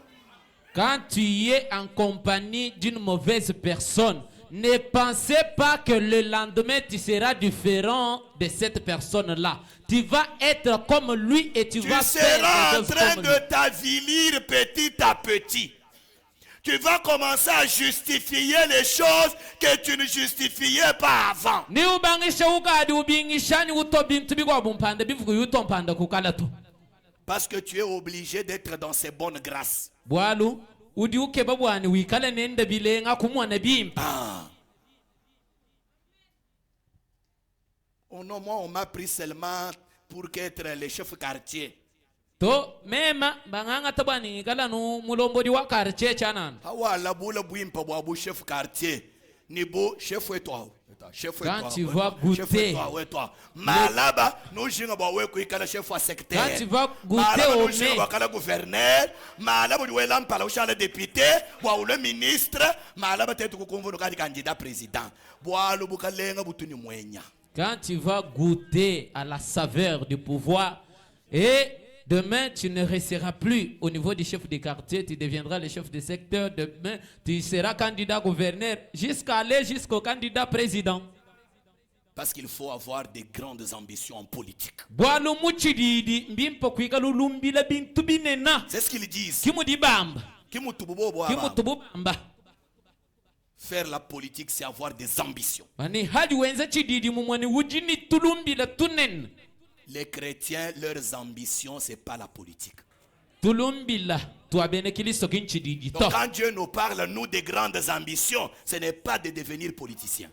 Quand tu es en compagnie d'une mauvaise personne, ne pensez pas que le lendemain tu seras différent de cette personne-là. Tu vas être comme lui et tu vas faire seras des en choses train comme de lui. t'avilir petit à petit. Tu vas commencer à justifier les choses que tu ne justifiais pas avant. Ni ubangisha ukadi ubingisha ni utobintu bigwa bumpanda bivuga yutompanda kukalatu. Parce que tu es obligé d'être dans ces bonnes grâces. Bwalu udi ukeba bwani wikala nenda bilenga kumwana bimpa. Ah. Oh non, moi on m'a pris seulement pour être le chef quartier. To mema banganga tabani kala no mulombodi wa quartier chanan. Hawa la boule bouimpa boabu chef quartier. Nibo chef et toi. Chef et toi. Quand tu vas goûter. Chef et toi, ouais toi. Malaba, nous jinga ba we kuikala chef wa secteur. Quand tu vas goûter Malaba au nous jinga ba kala gouverneur. Malaba nous elam pala ushala député, wa le ministre, malaba tetu kukonvono kadi candidat président. Boalu bukalenga butuni mwenya. Quand tu vas goûter à la saveur du pouvoir et demain tu ne resteras plus au niveau du chef de quartier, tu deviendras le chef de secteur, demain tu seras candidat gouverneur jusqu'à aller jusqu'au candidat président. Parce qu'il faut avoir des grandes ambitions en politique. C'est ce qu'ils disent. Kimudibamba. Faire la politique, c'est avoir des ambitions. Les chrétiens, leurs ambitions, c'est pas la politique. Donc quand Dieu nous parle, nous, des grandes ambitions, ce n'est pas de devenir politicien.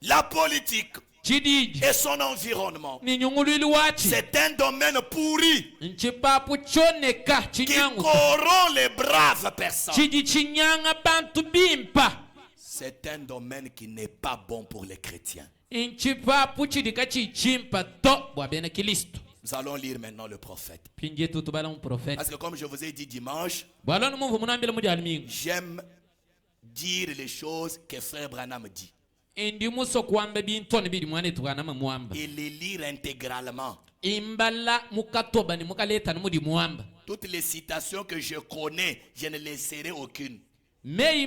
La politique et son environnement, c'est un domaine pourri qui corrompt les braves personnes. C'est un domaine qui n'est pas bon pour les chrétiens. Nous allons lire maintenant le prophète. Parce que comme je vous ai dit dimanche, j'aime dire les choses que frère Branham dit. Et les lire intégralement. Toutes les citations que je connais, je ne laisserai aucune. Même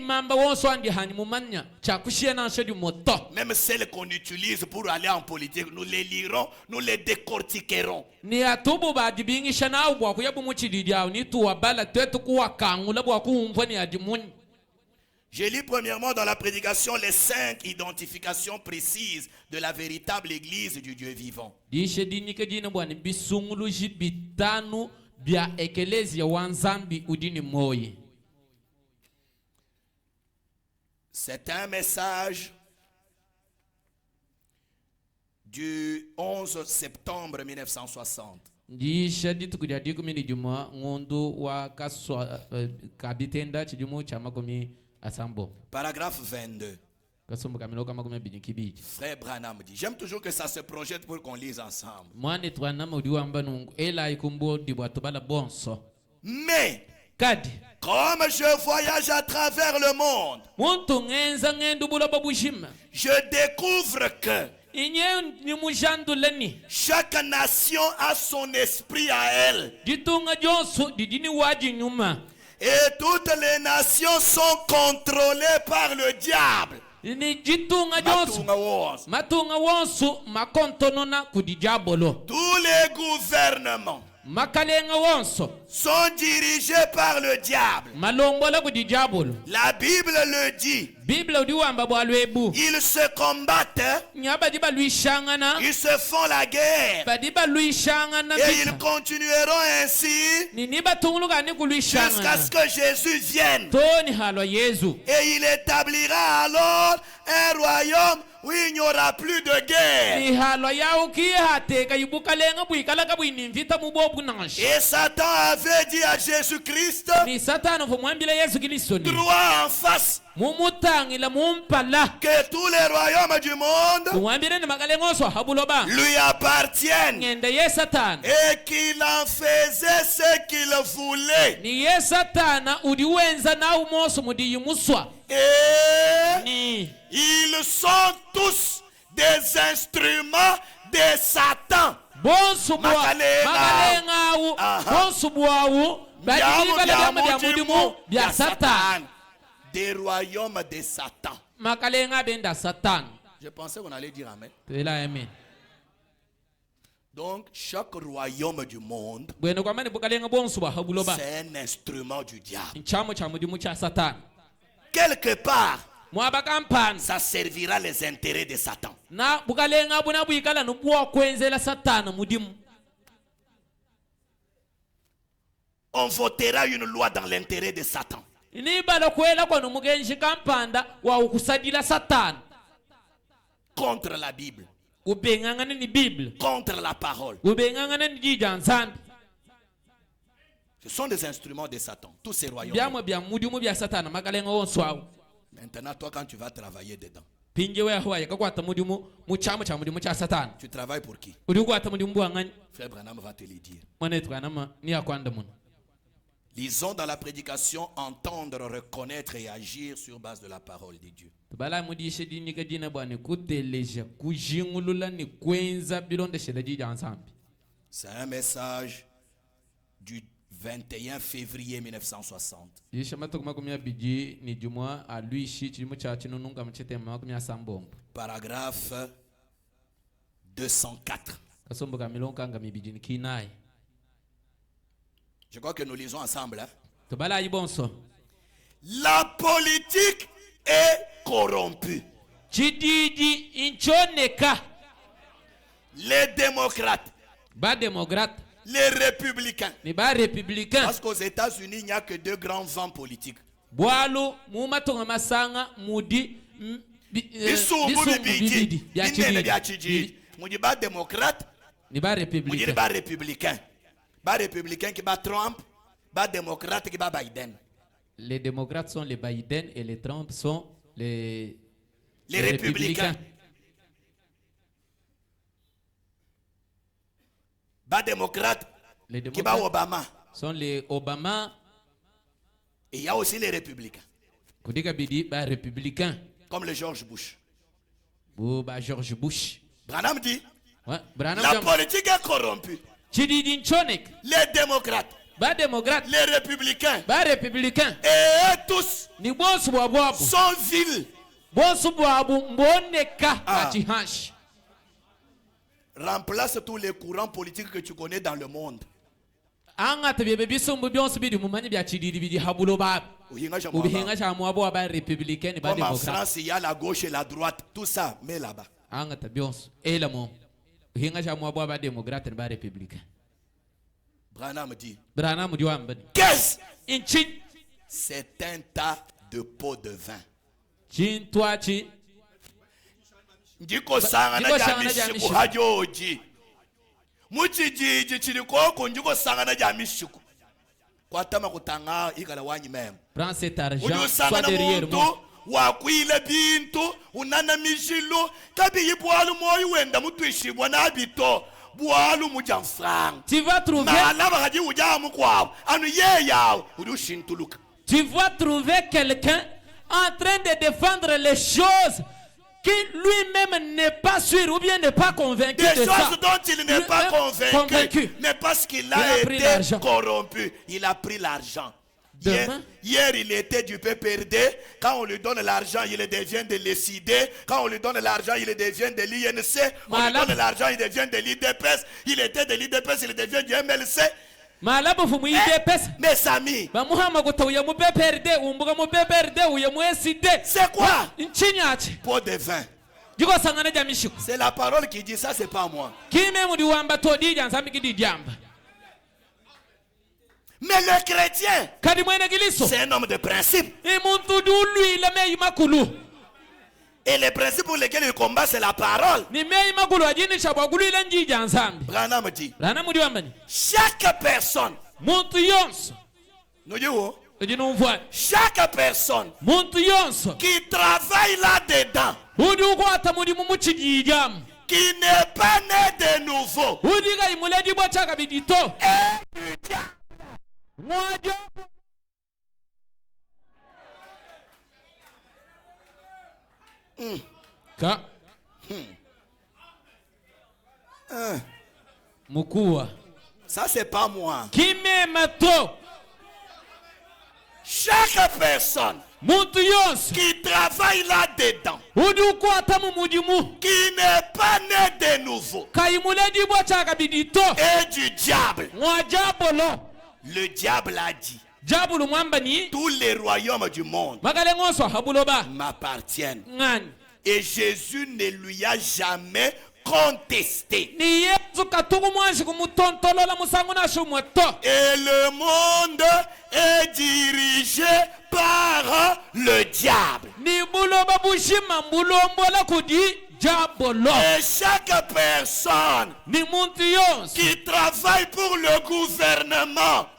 celles qu'on utilise pour aller en politique, nous les lirons, nous les décortiquerons. Je lis premièrement dans la prédication les 5 identifications précises de la véritable église du Dieu vivant. C'est un message du 11 septembre 1960. Paragraphe 22. Frère Branham dit, j'aime toujours que ça se projette pour qu'on lise ensemble. Mais kadi comme je voyage à travers le monde, muntu ngenza ngenda buloba bushima je découvre que inye ni mujandulani chaque nation a son esprit à elle. ditunga jonso didini waji nyuma Et toutes les nations sont contrôlées par le diable. ni ditunga jonso Matunga wose. matunga wonso makontonona kudijabolo Tous les gouvernements makalenga wonso sont dirigés par le diable. malombola kudijabolo La Bible le dit. biblia udiwamba bwalwebu Ils se combattent, nyaba diba luishangana ils se font la guerre. badiba luishangana Et ils continueront ainsi nini batungulugani jusqu'à ce kuluishangana que Jésus vienne. toni halwa yezu Et il établira alors un royaume où il n'y aura plus de guerre. ni halwa yau kihateka ibukalenga bwikalaka bwinimvita mubobu nanshi Et Satan avait dit à Jésus-Christ, ni satani vomwambila yesu kristo ni droit en face, mumutangila mumpala que tous les royaumes du monde kumwambile ni makalenga oso habuloba lui appartiennent. ngende ye satana Et qu'il en faisait ce qu'il voulait. ni ye satana udiwenza nawu moso mudiyimuswa Et ni ils sont tous des instruments de Satan. bonsu bwa Makalenga. makalenga awu Aha. bonsu bwawu badibala byama bya mudimu bya satani Des royaumes de Satan. makalenga benda satani Je pensais qu'on allait dire amen. twela amen Donc, chaque royaume du monde, bwene kwamani bukalenga bonsu bwa habuloba c'est un instrument du diable. nchamo cha mudimu cha satani Quelque part, mwabakampani ça servira les intérêts de Satan. na bukalenga buna bwikala nubwa kwenzela satana mudimu On votera une loi dans l'intérêt de Satan. nibala kwela kwanu mugenji kampanda wa ukusadila satana Contre la Bible. ubengangane ni biblia Contre la parole. ubengangane ni jija nzambi Ce sont des instruments de Satan. Tous ces royaumes. byamwe bya mudimu bya satana makalenga wonso awo Maintenant, toi, quand tu vas travailler dedans, pinje we aho yakakwata mudimu muchamo cha mudimu cha satana tu travailles pour qui? uri kwata mudimu bwangani Frère Branham va te le dire. mwana twanama ni akwanda muno Lisons dans la prédication, entendre, reconnaître et agir sur base de la parole de Dieu. bala mudishe dini ka dina bwana kuteleja kujingulula ni kwenza bilonde shela jija nsambi C'est un message du 21 février 1960. yisha matoka makumya biji ni jumwa aluishi chilimu cha chinununga mchete makumya sambombo Paragraphe 204. kasombo kamilonka nga mibiji ni kinai Je crois que nous lisons ensemble. Hein? to bala yibonso La politique est corrompue. chidiji inchoneka Les démocrates, ba demokrate les républicains. ni ba républicain Parce qu'aux États-Unis, il n'y a que deux grands vents politiques. bwalo mumatonga masanga mudi Bisumbu bibidi, bya binene bya chididi chijiji. Mudi ba démocrate, ni ba mudi républicain ba républicain. Ba républicain qui bat Trump, ba démocrate qui bat Biden. les démocrates sont les Biden et les Trump sont les Républicains. Ba démocrate Les qui bat démocrates Obama. sont les Obama Et il y a aussi les républicains, kudika bidi ba républicain comme le George Bush. bo ba George Bush Branham dit, ouais Branham la jam politique est corrompue. chididi nchonek Les démocrates, ba démocrate les républicains ba républicain et eux tous ni bonsu bwa bwabu sont vils. bonsu bwabu mboneka Ah. bachihashi Remplace tous les courants politiques que tu connais dans le monde. anga tebebe bisumbu byonse bidi mumanyi bya chididi bidi habulo ba Uhinga cha mwamba. ubihinga cha mwabo ba républicain ba Comme en démocrate France, il y a la gauche et la droite. Tout ça, mais là-bas. anga tabyonse ela mo uhinga cha mwabo ba démocrate ba républicain Branham dit, Branham diwamba qu'est-ce? inchi C'est un tas de pots de vin. chintwachi Ndiko sanga na Ndiko sanga na jamishiku jamishiku. hajoji. Muchijiji chilikoko ndiko sanga na jamishiku. Kwa tama kutanga ikala wanyi mem. prends cet argent Uli soit usanga na derrière moi muntu wakwile bintu unana mijilu kabi yibwalu moyo wenda mutwishibwa na bito Boalu mujan franc. Tu vas trouver. Malaba kadi uja mukwa. Anu ye yaw. Udu shintuluk. Tu vas trouver quelqu'un en train de défendre les choses qui lui-même n'est pas sûr ou bien n'est pas convaincu Des de ça. choses dont il n'est pas convaincu. Mais parce qu'il a été corrompu. Il a pris l'argent. Hier, il était du PPRD. Quand on lui donne l'argent, il devient de l'ECD. Quand on lui donne l'argent, il devient de l'INC. On lui donne l'argent, il devient de l'IDPS. Il était de l'IDPS, il devient du MLC. Mes amis, c'est quoi? Pot de vin. C'est la parole qui dit ça, c'est pas moi. Mais le chrétien, c'est un homme de principe. Et les principes pour lesquels il combat, c'est la parole. Branham dit, chaque personne, chaque personne qui travaille là-dedans, qui n'est pas né de nouveau, ça c'est pas moi. Chaque personne qui travaille là-dedans, qui n'est pas né de nouveau, est du diable. Le diable a dit, tous les royaumes du monde m'appartiennent. Et Jésus ne lui a jamais contesté. Et le monde est dirigé par le diable. Et chaque personne qui travaille pour le gouvernement,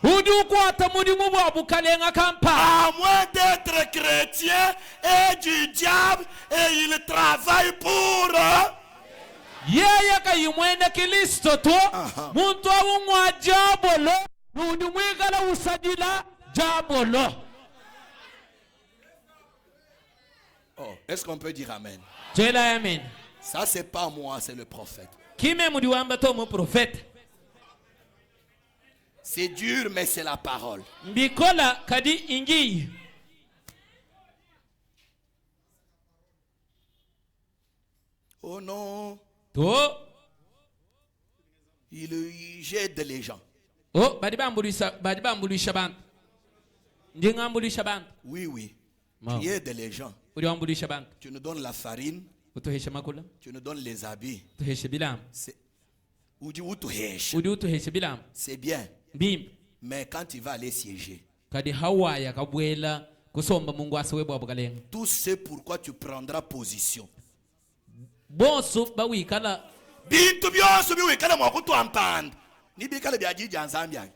à moins d'être chrétien, est du diable et il travaille pour Oh, est-ce qu'on peut dire amen? Ça c'est pas moi, c'est le prophète. C'est dur mais c'est la parole. Oh non. Il jette les gens. Oui, oui. Tu aides les gens. Tu nous donnes la farine. Tu nous donnes les habits. C'est bien. Mais quand tu vas aller siéger, tout ce pourquoi tu prendras position. Bintu byose biwikala mwakutu ampanda nibikale byaji janzambia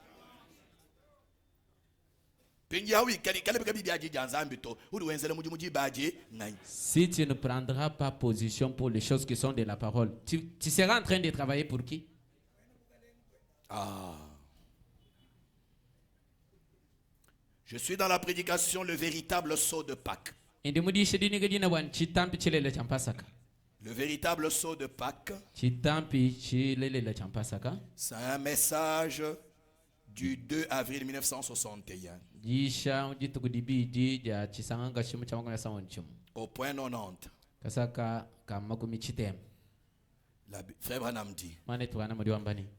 pinja wikali kale bikabi byaji janzambi to uri wenzele muji baji ngai. Si tu ne prendras pas position pour les choses qui sont de la parole, tu seras en train de travailler pour qui? Je suis dans la prédication le véritable sceau de Pâques. Le véritable sceau de Pâques, c'est un message du 2 avril 1961. Au point 90. Frère Branham dit,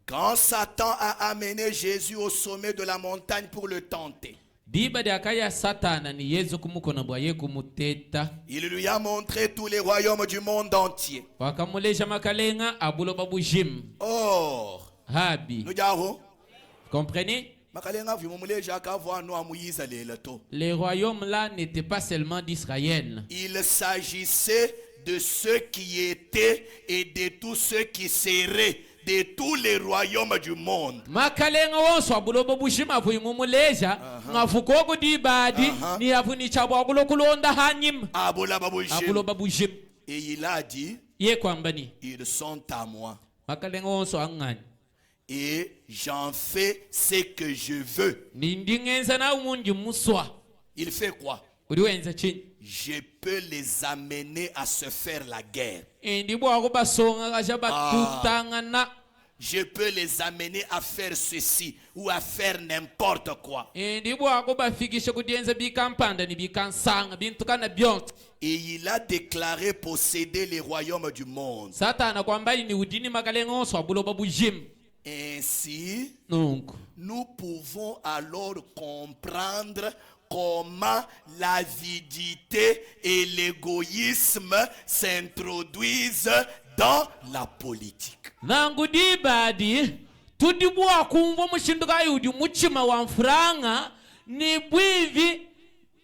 quand Satan a amené Jésus au sommet de la montagne pour le tenter, il lui a montré tous les royaumes du monde entier. Or, nous comprenez? Les royaumes là n'étaient pas seulement d'Israël. Il s'agissait de ceux qui étaient et de tous ceux qui seraient, de tous les royaumes du monde. Et il a dit, ils sont à moi. makalenga onso angani et j'en fais ce que je veux. nindingenza na umunji muswa Il fait quoi? uliwenza chini Je peux les amener à se faire la guerre. indi bwako basonga kasha batutangana Je peux les amener à faire ceci ou à faire n'importe quoi. indi bwako bafikisha kudienza bikampanda ni bikansanga bintukana byonse Et il a déclaré posséder les royaumes du monde. satana kwamba ni udini makalenga onso abuloba bujim Ainsi, nungu nous pouvons alors comprendre comment l'avidité et l'égoïsme s'introduisent dans la politique. nangu dibadi tudi bwakumva mushinduka yudi muchima wa mfuranga ni bwivi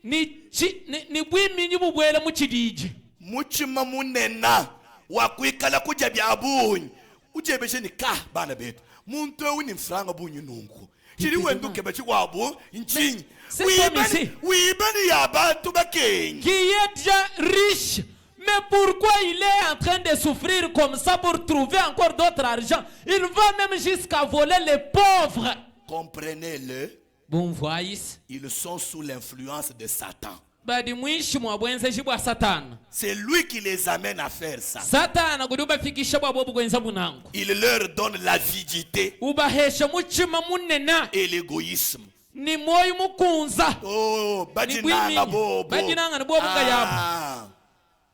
ni bwiminyi bubwela muchidiji Muchima munena wakwikala kuja byabunyi ujebeshe ni ka bana betu muntu ewe ni mfranga bunyi nungu chiri wenduke bachi wabu nchinyi wibani ya bantu bakenyi qui est déjà riche. Mais pourquoi il est en train de souffrir comme ça pour trouver encore d'autres argent? Il va même jusqu'à voler les pauvres. Comprenez-le, Bon voice. ils sont sous l'influence de Satan. Badi mwishi mwabwenza jibwa Satan. C'est lui qui les amène à faire ça. Satan guduba fikisha bwa bobu gwenza bunangu. Il leur donne l'avidité Ubahesha muchima munena. et l'égoïsme. Ni moyo mukunza. Oh, Ni badinanga bobo. Badinanga ni bobo ngayabu.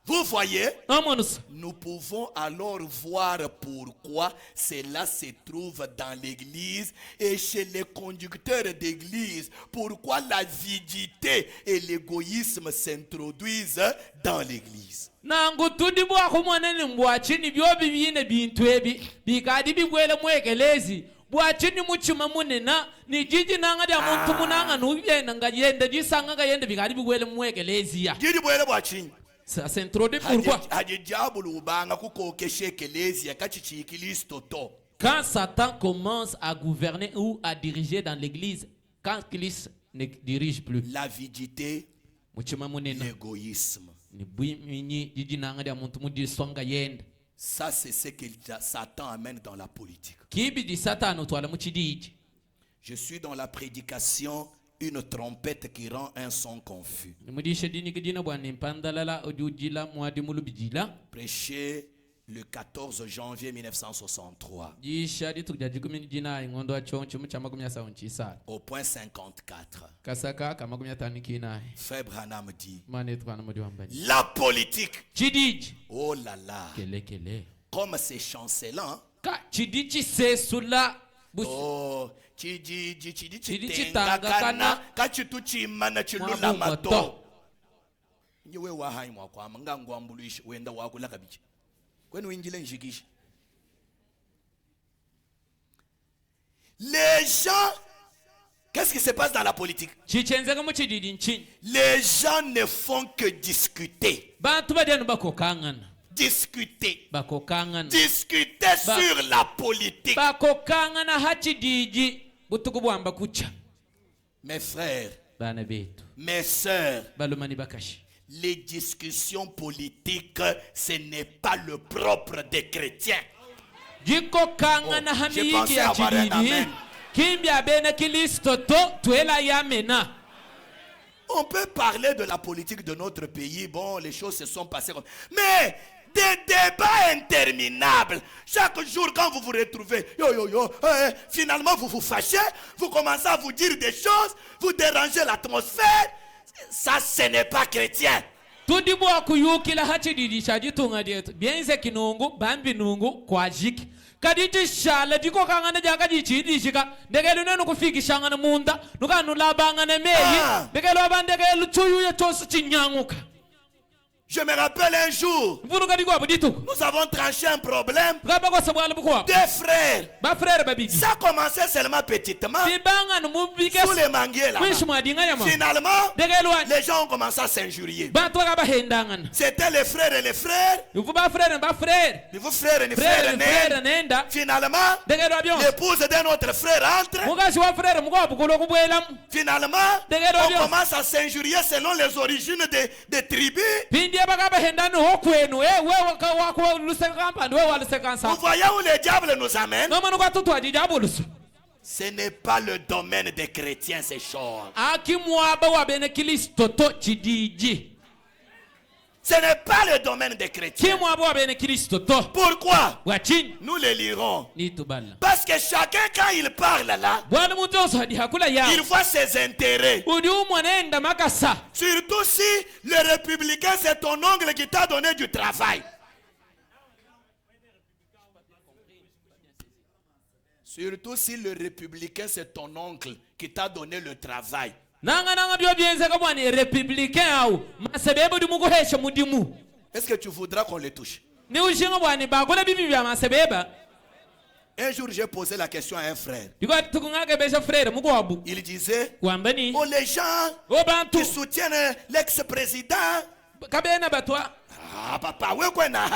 Vous voyez, Amonus. nous pouvons alors voir pourquoi cela se trouve dans l'église et chez les conducteurs d'église. Pourquoi l'avidité et l'égoïsme s'introduisent dans l'église. Nangu tudi bwako mwanene mbwachini byobi bine bintu ebi bikadi bigwele mwekelezi bwachini muchima munena ni jiji nanga dia muntu munanga nuyenda ngayenda jisanga ngayenda bikadi bigwele mwekelezi ya Didi bwele bwachini. ça s'introduit pourquoi Haje diabolo ubanga kukokesha ekelezia kachichikilisto to. quand Satan commence à gouverner ou à diriger dans l'église quand Christ ne dirige plus L'avidité, muchima munena l'égoïsme. ni bwimini jiji nanga dia muntu mudisonga yenda Ça, c'est ce que Satan amène dans la politique. kibi di Satan utwala muchidiji. Je suis dans la prédication, une trompette qui rend un son confus. Prêché le 14 janvier 1963. Au point 54. Frère Branham dit, la politique. Oh là là. Comme c'est chancelant. Oh, chitangakana kachituchimana chilula mato. Nyewe wahai mwakwa mngangu ambulishi wenda wakula kabichi. Kwenu injile njikishi. Les gens, qu'est-ce qui se passe dans la politique? Les gens ne font que discuter. Discuter. Discuter sur la politique. Mes frères, mes sœurs, les discussions politiques, ce n'est pas le propre des chrétiens. J'ai pensé avoir un amen. On peut parler de la politique de notre pays. Bon, les choses se sont passées comme... Mais des débats interminables. Chaque jour, quand vous vous retrouvez, finalement, vous vous fâchez, vous commencez à vous dire des choses, vous dérangez l'atmosphère. Ça, ce n'est pas chrétien. kaditi shala diko kangana jaka jichidi shika ndegelu nenu kufiki shangana munda nukanu labangana meyi ndegelu abandegelu chuyu ya tosu chinyanguka. Je me rappelle un jour, nous avons tranché un problème. Deux frères. Ça commençait seulement petitement. Sous les manguiers là. Finalement, les gens ont commencé à s'injurier. C'était les frères et les frères. Les frères et les frères. Finalement, l'épouse d'un autre frère entre. Finalement, on commence à s'injurier selon les origines des tribus. Vous voyez où le diable nous amène? Ce n'est pas le domaine des chrétiens, ces choses. Ce n'est pas le domaine des chrétiens. Pourquoi? Nous les lirons. Parce que chacun, quand il parle là, il voit ses intérêts. Surtout si le républicain, c'est ton oncle qui t'a donné du travail. Surtout si le républicain, c'est ton oncle qui t'a donné le travail. Est-ce que tu voudras qu'on les touche? Un jour, j'ai posé la question à un frère. Il disait, oh, les gens qui soutiennent l'ex-président. Ah, papa, où est-ce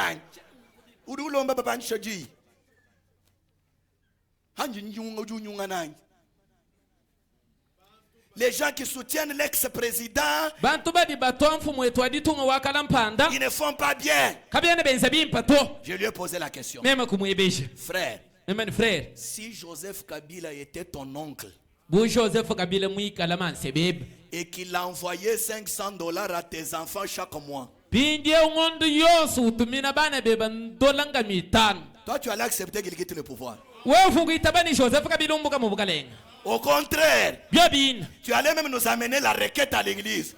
les gens qui soutiennent l'ex-président, ils ne font pas bien. Je lui ai posé la question. Frère, si Joseph Kabila était ton oncle et qu'il a envoyé $500 à tes enfants chaque mois, toi tu allais accepter qu'il quitte le pouvoir? Au contraire, tu allais même nous amener la requête à l'église.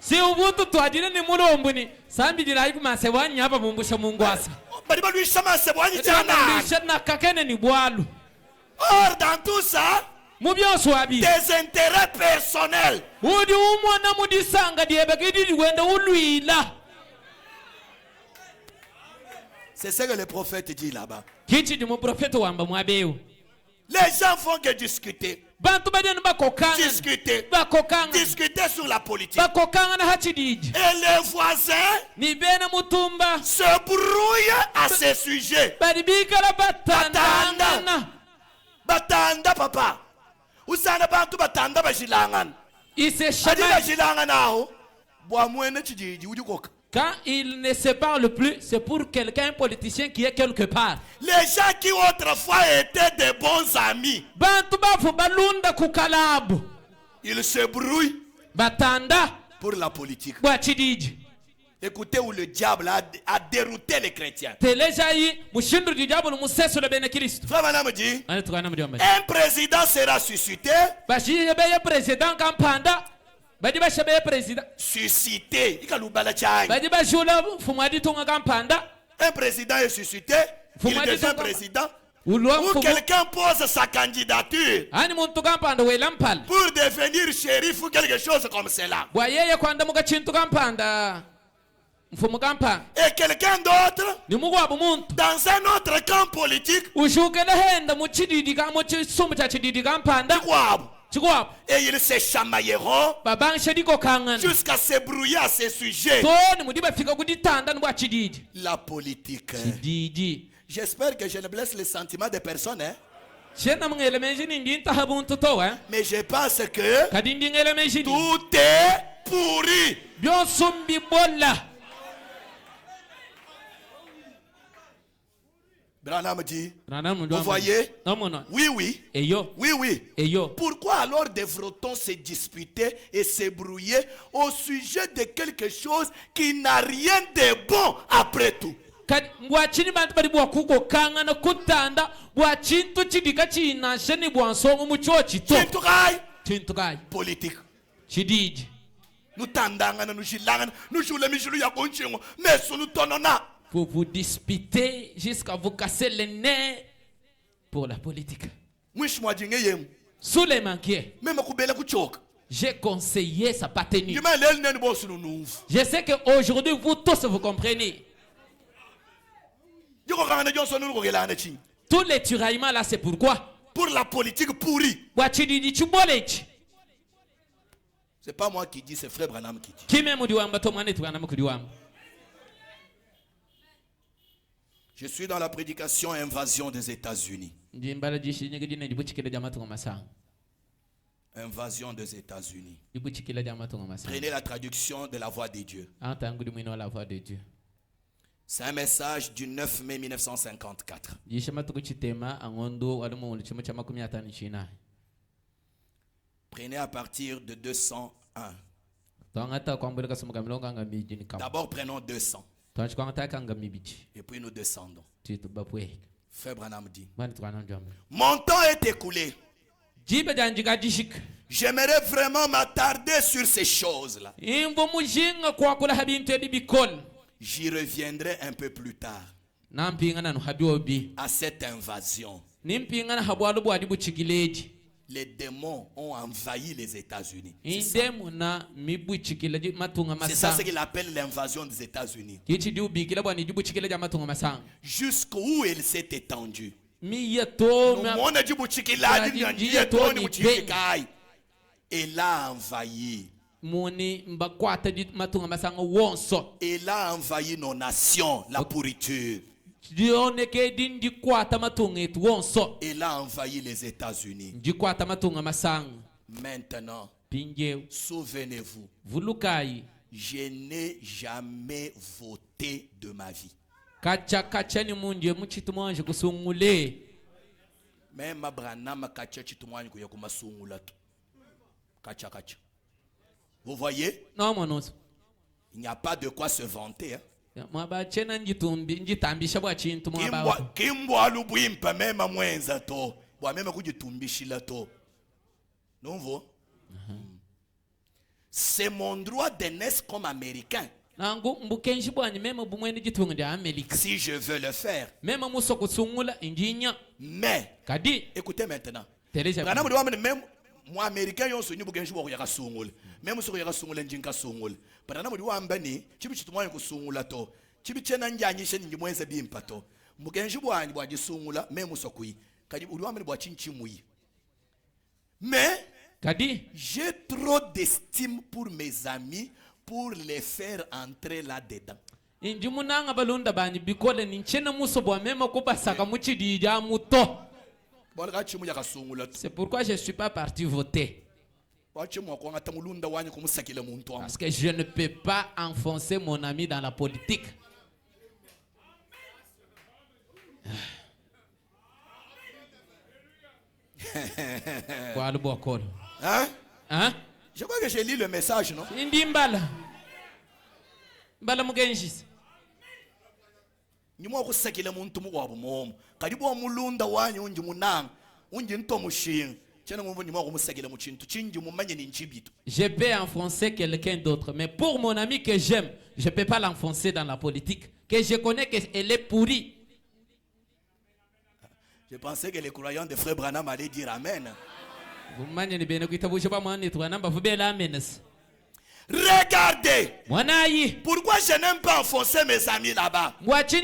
Or, dans tout ça, des intérêts personnels. C'est ce que le prophète dit là-bas. Les gens font que discuter. Discuter sur la politique. Et les voisins se brouillent à ce sujet. Batanda papa. Usana bantu batanda bashilangan. Quand il ne se parle plus, c'est pour quelqu'un, un politicien qui est quelque part. Les gens qui autrefois étaient des bons amis, ils se brouillent pour la politique. Écoutez où le diable a dérouté les chrétiens. Frère Madame dit, un président sera suscité. Suscité. Un président est suscité. Il devient président. Ou quelqu'un pose sa candidature pour devenir shérif ou quelque chose comme cela. Et quelqu'un d'autre dans un autre camp politique, et ils se chamailleront jusqu'à se brouiller à ce sujet. La politique. J'espère que je ne blesse les sentiments des personnes. Mais je pense que tout est pourri. Branham dit, vous voyez? Oui, oui. Oui, oui. Pourquoi alors devrait-on se disputer et se brouiller au sujet de quelque chose qui n'a rien de bon après tout? Politique. Nous tendons, nous gilons, nous jouons les mijoulous, mais sous nous tonnons. Pour vous disputer jusqu'à vous casser les nerfs pour la politique. Sous les manqués, j'ai conseillé, ça n'a pas tenu. Je sais qu'aujourd'hui, vous tous, vous comprenez. Tous les tiraillements là, c'est pourquoi? Pour la politique pourrie. C'est pas moi qui dis, c'est Frère Branham qui dit. Je suis dans la prédication invasion des États-Unis. Invasion des États-Unis. Prenez la traduction de la voix de Dieu. C'est un message du 9 mai 1954. Prenez à partir de 201. D'abord prenons 200. Et puis nous descendons. Frère Branham dit, mon temps est écoulé. J'aimerais vraiment m'attarder sur ces choses-là. J'y reviendrai un peu plus tard à cette invasion. Les démons ont envahi les États-Unis. C'est ça ce qu'il appelle l'invasion des États-Unis. Jusqu'où il s'est étendu. Il a envahi. Il a envahi nos nations, la pourriture. Il a envahi les États-Unis. Maintenant, souvenez-vous, je n'ai jamais voté de ma vie. Même Abraham kacha chitumwani kuya kumasungula tu. Kacha kacha. Vous voyez? Il n'y a pas de quoi se vanter. Kimbwa lubwimpa mema mwenza to. Bwa mema kujitumbishila to. Non vous? C'est mon droit de naître comme américain. Si je veux le faire. Mais écoutez maintenant. Même moi américain yo so nyibuke njibo ya kasungula. Même so ya kasungula njinka sungula. Bana namudi wambani chibi chitumwa kusungula to. Chibi chena njanyishe njimwenze bimpato. Mugenji bwanyi bwa gisungula même so kui. Kadi uli wambani bwa chinchimui. Mais j'ai trop d'estime pour mes amis pour les faire entrer là-dedans. C'est pourquoi je ne suis pas parti voter. Parce que je ne peux pas enfoncer mon ami dans la politique. Hein? Je crois que j'ai lu le message, non? Je peux enfoncer quelqu'un d'autre, mais pour mon ami que j'aime, je ne peux pas l'enfoncer dans la politique, que je connais qu'elle est pourrie. Je pensais que les croyants de Frère Branham allaient dire Amen. Regardez. Pourquoi je n'aime pas enfoncer mes amis là-bas? J'ai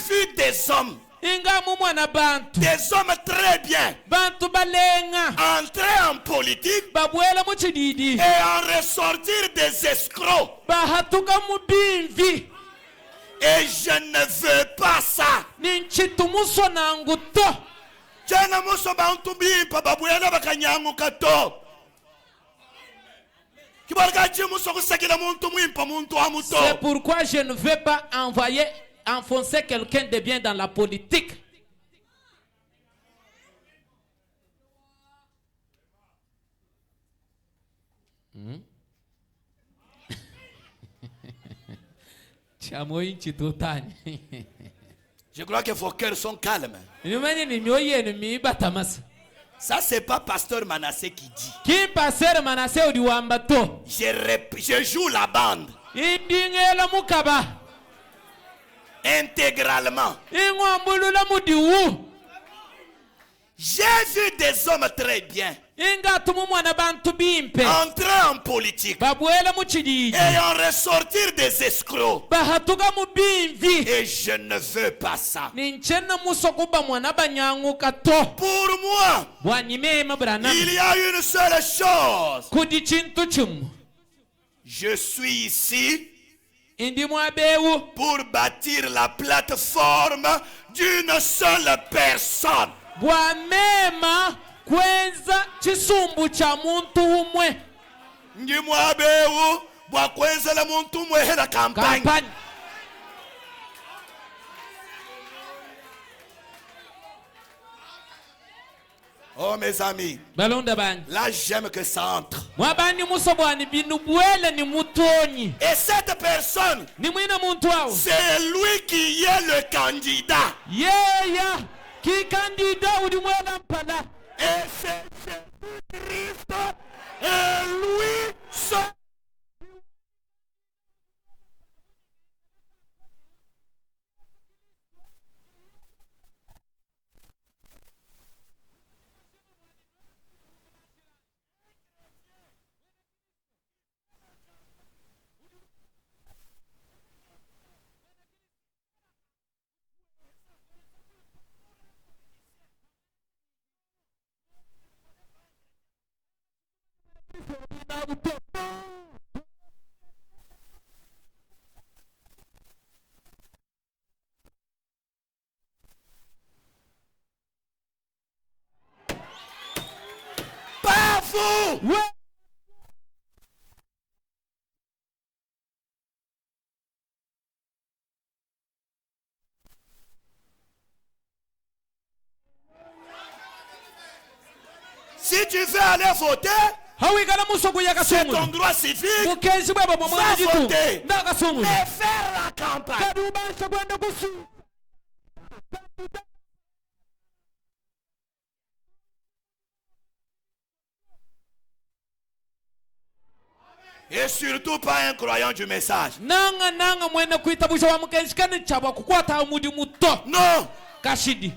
vu des hommes. Des hommes très bien entrer en politique et en ressortir des escrocs. Et je ne veux pas ça. C'est pourquoi je ne veux pas enfoncer quelqu'un de bien dans la politique. Je crois que vos cœurs sont calmes. Ça, c'est pas Pasteur Manassé qui dit. Je joue la bande intégralement. J'ai vu des hommes très bien entrer en politique et en ressortir des escrocs. Et je ne veux pas ça. Pour moi, il y a une seule chose. Je suis ici pour bâtir la plateforme d'une seule personne. bwakwenzela muntu mwehela campagne. campagne. Oh mes amis, balonda bani là j'aime que ça entre. mwabani musobwani binu bwele ni mutonyi Et cette personne, ni mwina muntu wawo c'est lui qui est le candidat. yeya kikandida uli mwena mpala Et c'est Jésus-Christ et lui seul. Pas vous. we Si tu veux aller voter, hawikala musogu c'est ton yakasumula droit civique. mukenzi bwebo Va mwamwezi tu voter. ndakasumula Mais faire la campagne. kadi ubansa kwenda kusu Et surtout pas un croyant du message. nanga mwene kwitabusha wa mukenzi kani chabwa kukwata umudi muto Non. kashidi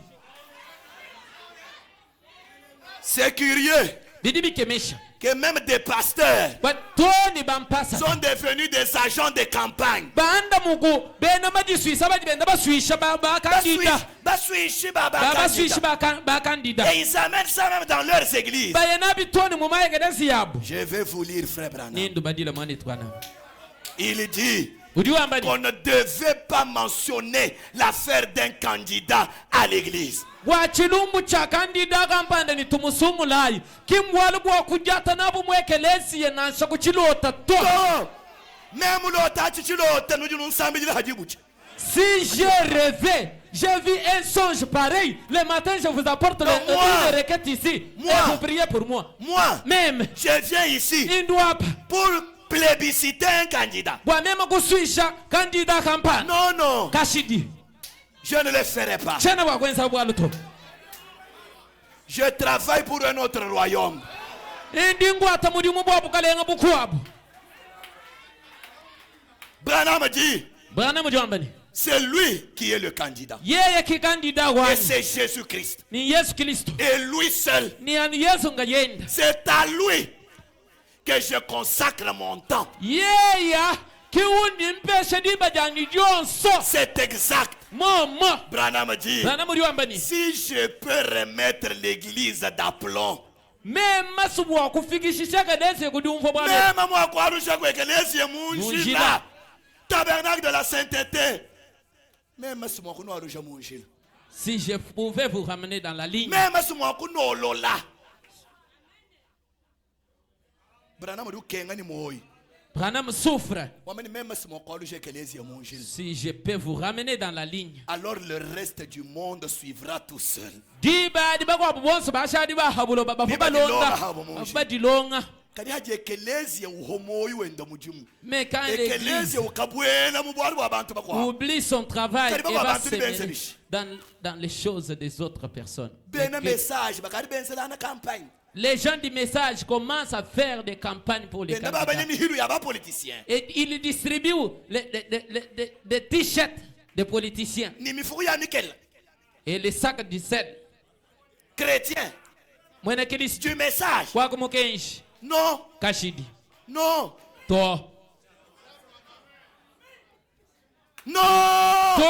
C'est curieux bidi bikemesha que même des pasteurs batoni bampasa sont devenus des agents de campagne. banda mugu bena majiswisa baji benda baswisha bakandida Baswishi babaswishi Baba. bakandida Et ils amènent ça même dans leurs églises. bayena bitoni mu mayegerezi yabo Je vais vous lire, frère Branham. nindu badila mwani twana Il dit udi wambani qu'on ne devait pas mentionner l'affaire d'un candidat à l'église. bwa chilumbu cha kandida kampanda ni tumusumulayi kimwali bwa kujata nabo mwekelesi ye nansha kuchilota to Non. Même l'autre, tu l'autre, nous disons ensemble, il a dit bouche. si j'ai rêvé j'ai vu un songe pareil le matin je vous apporte Non, moi. une requête ici Moi. et vous priez pour moi Moi, même je viens ici indwapa pour plébisciter un candidat. bwa mema kuswisha kandida kampana Non, non, kashidi je ne le ferai pas. chena bwakwenza bwaluto Je travaille pour un autre royaume. indingwata mulimu bwabukalenga bukwabo Branham dit, bwana mujambani c'est lui qui est le candidat. yeye kikandida Et wani c'est Jésus-Christ. ni yesu kristo Et lui seul. ni ani yesu nga yenda C'est à lui que je consacre mon temps. yeya kiwundi mpeshe diba jani jonso C'est exact. momo Branham dit, bwana mujambani si je peux remettre l'église d'aplomb, mema subwa kufikishisha kadese kudumfo bwana même moi, quoi, nous sommes avec les Munjila. Munjila, tabernacle de la sainteté, même si moi, nous avons Munjila, si je pouvais vous ramener dans la ligne même si moi, nous avons Lola. Branham dit, Kenga ni moi. Branham souffre Même si moi, nous avons Munjila. si je peux vous ramener dans la ligne Alors le reste du monde suivra tout seul. diba diba kwa bonso bashadi bahabulo Diba babalonda dilonga habo munji. badilonga Kadi haje ekelezia uhomoyi wenda mujimu. mais quand l'église Ekelezia ukabwena mu bwari bw'abantu bakwa. oublie son travail Karibu et va abantu se mêler benzelisha. dans les choses des autres personnes. Bena Et que message bakari benzela na campagne. les gens du message commencent à faire des campagnes pour les Benda baba candidats. nyamihiru ya ba politiciens. Et ils distribuent des t-shirts des politiciens Ni mifuko ya nickel. et les sacs du sel. Chrétien Mwene Kristo du message. kwa kumukenshi Non, kashidi non, to non. to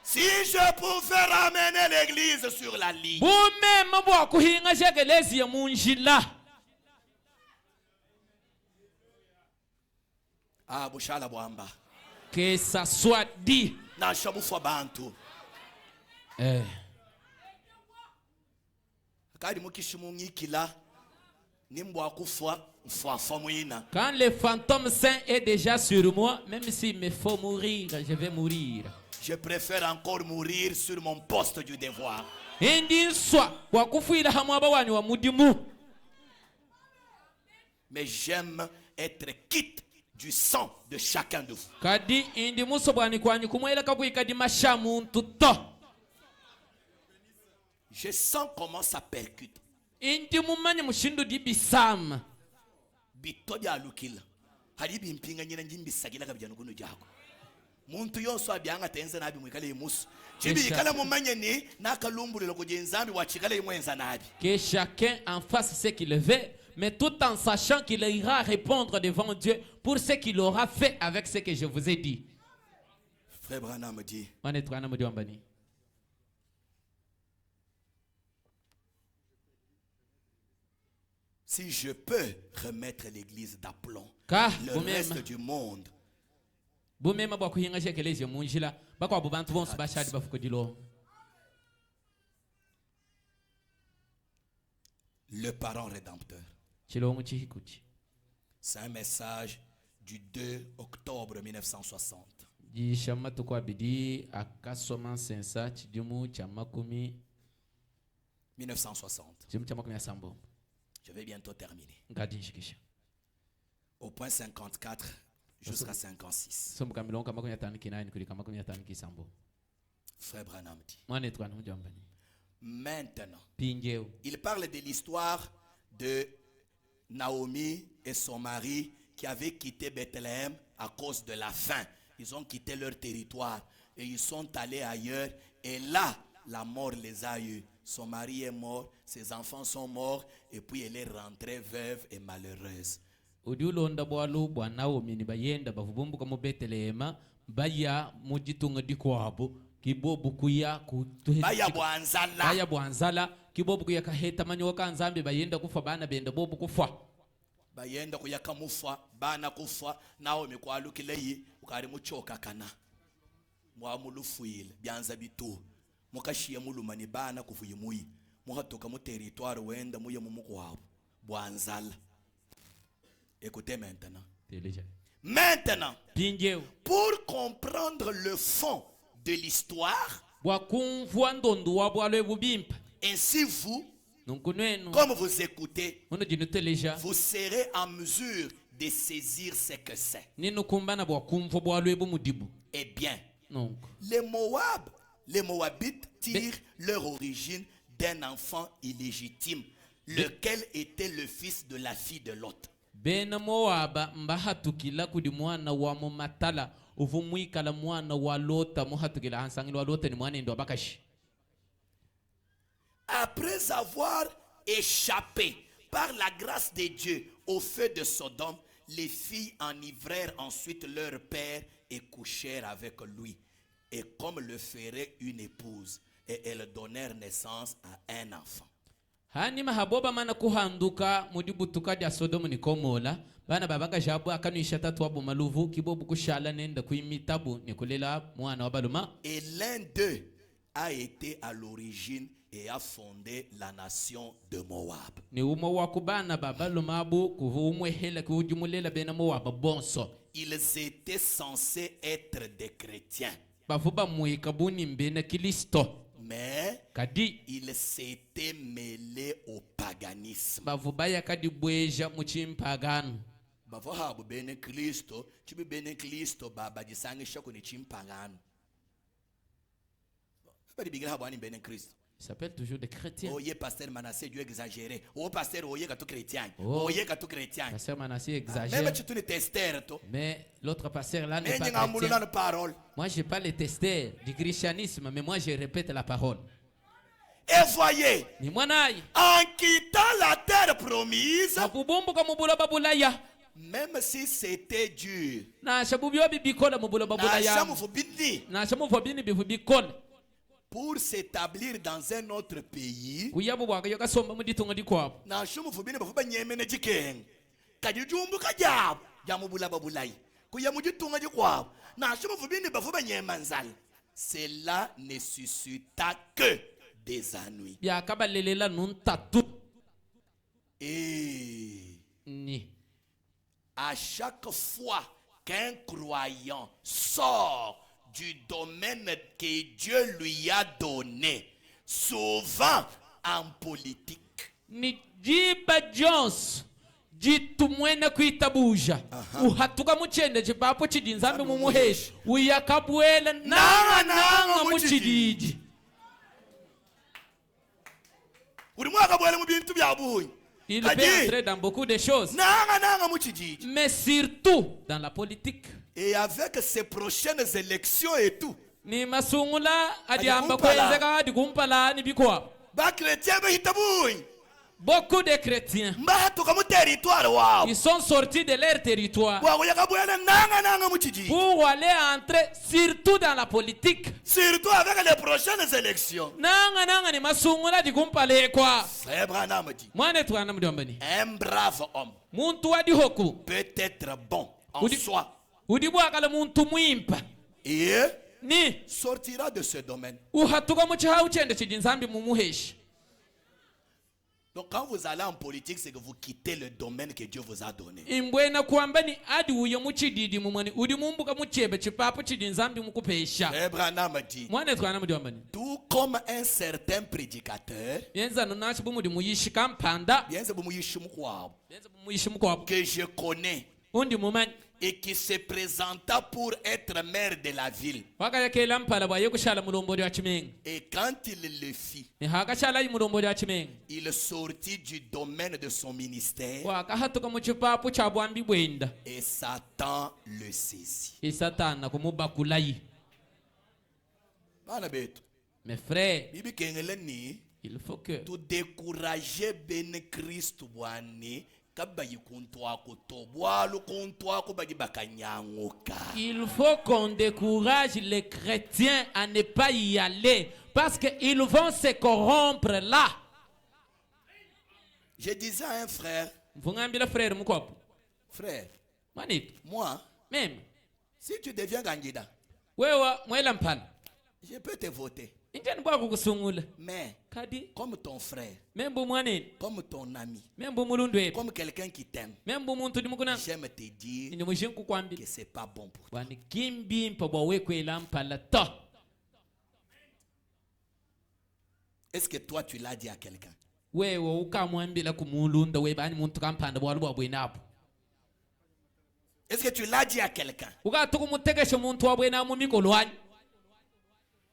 Si je pouvais ramener l'église sur la ligne. bumema bwa kuhinga shekelezi ya munjila Ah, bushala bwamba. que ça soit dit Na shabufu abantu. eh. Kadi mukishimu ngikila. Nimbo kufa mfa muina. Quand le fantôme saint est déjà sur moi, même s'il me faut mourir, je vais mourir. Je préfère encore mourir sur mon poste du devoir. Indi swa kwa kufuira hamwe abawani wa mudimu. Mais j'aime être quitte du sang de chacun de vous. Kadi indi musobwani kwani kumwela kakwikadi mashamu ntuto. Je sens comment ça percute. Indi mumanye mushindu di bisama. Bitobi alukila. Haribi mpinga nyina njimbisagila kabijana kuno jako. Muntu yonso abyanga tenze nabi mwikale imusu. Chibi ikala mumanye ni nakalombulelo kujenzambi wachikala imwenza nabi. Que chacun en fasse ce qu'il veut, mais tout en sachant qu'il ira répondre devant Dieu pour ce qu'il aura fait avec ce que je vous ai dit. Frère Branham dit, si je peux remettre l'église d'aplomb, le reste du monde, le parent rédempteur. C'est un message du 2 octobre 1960. 1960. Je vais bientôt terminer. Au point 54 jusqu'à 56. Frère Branham dit, maintenant, il parle de l'histoire de Naomi et son mari qui avaient quitté Bethléem à cause de la faim. Ils ont quitté leur territoire et ils sont allés ailleurs. Et là, la mort les a eus. Son mari est mort, ses enfants sont morts, et puis elle est rentrée veuve et malheureuse. Baya bwanzala kibobu kuyakaheta manyoka nzambe bayenda kufa bana benda bobu kufa. Bayenda kuyakamufa bana kufa nawo mikwalukile ukari muchoka kana mwamulufuile byanza bitu mukashiye mulumani bana kufuyimuyi muhatoka mu territoire wenda muye mumukwabo bwanzala. Écoutez maintenant. Maintenant, pour comprendre le fond de l'histoire, ainsi vous, comme vous écoutez, vous serez en mesure de saisir ce que c'est. Eh bien, les Moabites tirent leur origine d'un enfant illégitime, lequel était le fils de la fille de Lot. Bena Moaba mbahatukila kudi mwana wa mumatala uvumwikala mwana wa Lota muhatukila hansangilo wa Lota ni mwana ndo bakashi. Après avoir échappé par la grâce de Dieu au feu de Sodome, les filles enivrèrent ensuite leur père et couchèrent avec lui. Et comme le ferait une épouse, et elles donnèrent naissance à un enfant. Hani mahaboba mana kuhanduka mudibutuka dia Sodomu ni komola bana babaka jabu akanuisha tatu abu maluvu kibobu kushala nenda kuimitabu ni kulela mwana wa baluma. Et l'un d'eux a été à l'origine et a fondé la nation de Moab. Ni umo wakubana babalumabu kuvumwe hela kujumulela bena Moab bonso. Ils étaient censés être des chrétiens. Bafuba muikabuni mbena Kristo. Mais il s'était mêlé au paganisme. Bavubaya kadibweja muchimpagano. Bavahabu bene Kristo, chibi bene Kristo baba jisangisha kuni chimpagano. Bari bigira habani bene Kristo. Il s'appelle toujours des chrétiens. Oh, pasteur Manassé, Dieu exagéré. Oh, pasteur, oh, tout chrétien. Oh, tout chrétien. Pasteur Manassé exagère. Même si tu es testeur, mais l'autre pasteur là n'est pas chrétien. Moi, je parle les testeurs du christianisme, mais moi, je répète la parole. Et voyez, en quittant la terre promise, même si c'était dur, pour s'établir dans un autre pays, cela ne suscita que des ennuis. Et ni à chaque fois qu'un croyant sort du domaine que Dieu lui a donné, souvent en politique, ni jiba Jones jitumwena kuitabuja uhatuka muchende chipapo chidi nzambe mumuheshi uyakabwela nanga muchidiji uri mwaka bwele mu bintu bya buyi. Il peut entrer dans beaucoup de choses, Nanga muchidiji. mais surtout dans la politique. Et avec ces prochaines élections et tout, Ni masungula adiamba Adikumpala. kwenzeka adikumpala ni bikwa. ba chrétien bahita buyi. Beaucoup de chrétiens, Mbahatuka mu territoire wao. ils sont sortis de leur territoire Wa yakabwele nanga muchidiji. pour aller entrer surtout dans la politique. Surtout avec les prochaines élections. Nanga ni masungula adikumpala kwa. Frère Branham dit, Mwane tuana mdombani. un brave homme Muntu adi hoku. peut être bon en Udi- soi Udibwakala muntu mwimpa. et Ni sortira de ce domaine. uhatuka muchiha uchende chidi nzambi mumuheshi. Donc quand vous allez en politique, c'est que vous quittez le domaine que Dieu vous a donné. Imbwena kwamba ni adi uye muchididi mumwani udi mumbuka muchebe chipapo chidi nzambi mukupesha. Frère Branham dit, Mwane tuana mdombani. tout comme un certain prédicateur, Yenza nunachi bumudi muyishika mpanda. bien c'est pour moi, Yishumu kwabo, Yenza bumuyishi mkwabo. que je connais Undi mumani. et qui se présenta pour être maire de la ville. Wakayakela mpala bwa yekushala mulombodi wa chimenga. Et quand il le fit, Ni hakashala yi mulombodi wa chimenga. il sortit du domaine de son ministère Wakahatuka muchipapo cha bwambi bwenda. et Satan le saisit. Isatana kumubakulayi. Bana betu, Mes frères, bibi kengele ni il faut que tu décourager ben Christ bwani kabayi kuntwako to bwalo kuntwako bagi bakanyanguka. il faut qu'on décourage les chrétiens à ne pas y aller parce qu'ils vont se corrompre là. Je disais à un frère, Mvungambila frère mukwapo. frère, Manito, moi, meme, si tu deviens candidat, wewa mwela mpala. je peux te voter. Injani bwa kukusungula. Mais Kadi, comme ton frère, membu mwaneni, comme ton ami, membu mulundwe, comme quelqu'un qui t'aime, membu muntu dimukuna. j'aime te dire Ni mujinku kwambi. que c'est pas bon pour toi. Wani kimbi mpa bwa wekwela mpala to. Est-ce que toi tu l'as dit à quelqu'un? Wewe ukamwambila kumulunda webani muntu kampanda bwa lubwa bwenapo. Est-ce que tu l'as dit à quelqu'un? Ukatukumutegesha muntu wa bwenamu mikolo wanyu.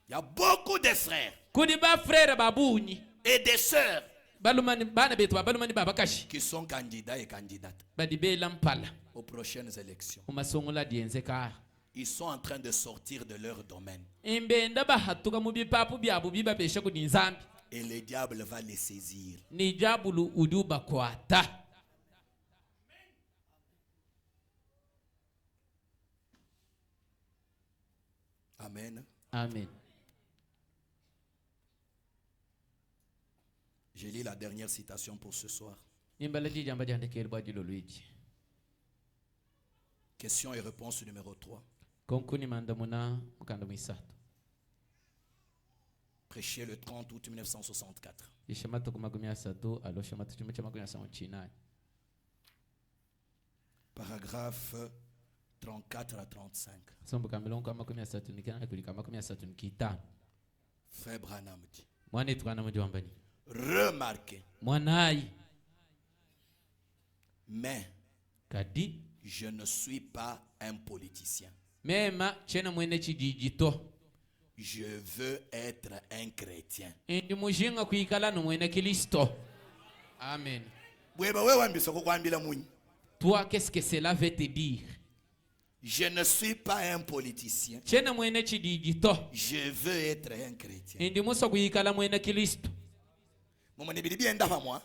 Il y a beaucoup de frères Kudi ba frère babuni. et des sœurs Balumani bana betu balumani babakashi. qui sont candidats et candidates Badibela mpala. aux prochaines élections. Umasungula dienzeka. Ils sont en train de sortir de leur domaine Imbenda bahatuka mu bipapu byabu bibabesha kudi nzambi. et le diable va les saisir. Ni jabulu uduba kwata. Amen. Amen. Je lis la dernière citation pour ce soir. Nimbala jamba jandekele bwa dilo luigi. Question et réponse numéro 3. Konkuni mandamuna mukanda mwisatu. Prêché le 30 août 1964. Ishamato kumagumya satu alo shamato chimwe chamagumya sa china. Paragraphe 34 à 35. Sombuka milongo magumya satu nikana kulika magumya satu nikitano. Frère Branham dit, Mwane tukana mujambani. remarquez, Mwanai mais kadi je ne suis pas un politicien. mema chena mwene chijijito. Je veux être un chrétien. Indi mujinga kuikala no mwene Kristo. Amen. Bweba wewe mbiso kukwambila munyi. Toi, qu'est-ce que cela veut te dire? Je ne suis pas un politicien. Chena mwene chijijito. Je veux être un chrétien. Indi muso kuikala mwene Kristo. Mumone bili bienda pa moi.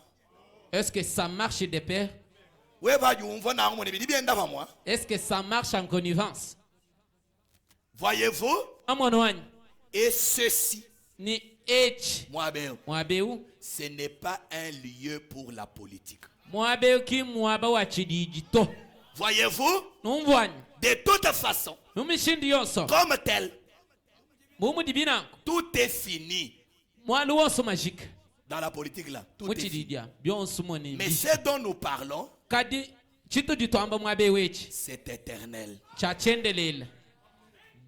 Est-ce que ça marche de pair? Weba yumva na mumone bili bienda pa moi. Est-ce que ça marche en connivence? Voyez-vous? Amonwani Et ceci, ni H moi-même, mwabeu ce n'est pas un lieu pour la politique. mwabeu ki mwaba wa chidijito. Voyez-vous? Numvwani De toute façon, numishindi yonso comme tel, mumu dibinanko tout est fini mwalu wonso magique. Dans la politique là, tout est muchi fini. didia bion sumo ni Mais ce dont nous parlons, kadi chito ditwamba mwabe wechi c'est éternel. cha chendelela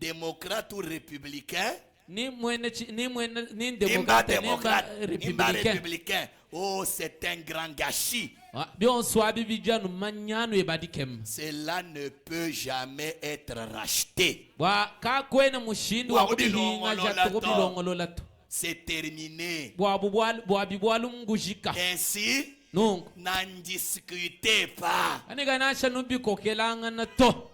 Démocrate ou républicain, ni Imba démocrate démocrate, Imba républicain républicain. Oh, c'est un grand gâchis. bion swabi bijanu manyanu ebadikem Cela ne peut jamais être racheté. bwa ka kwena mushindi Bwa wa kubihinga kubilongolola ja to. kubilongolola to C'est terminé. bwa bibwalu ngujika Ainsi, nungu n'en discutez pas. aniga nasha nubikokelanga na to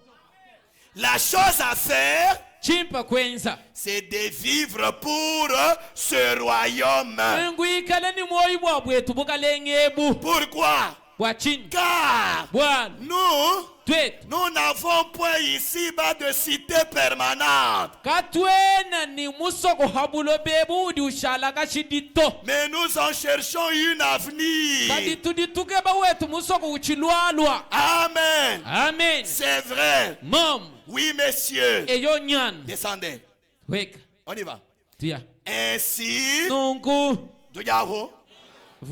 La chose à faire, chimpa kwenza c'est de vivre pour ce royaume. ngwikale ni moyi bwa bwetu bukalengebu Pourquoi? bwa chini Car bwana nous, twetu nous n'avons point ici-bas de cité permanente. katwena ni musoko habulo bebu di ushala kashidito Mais nous en cherchons une avenir. kadi tudituke ba wetu musoko uchilwalwa Amen. amen C'est vrai. mom Oui, messieurs. eyo nyan Descendez. weka On y va. tia Ainsi, nungu Dujavo.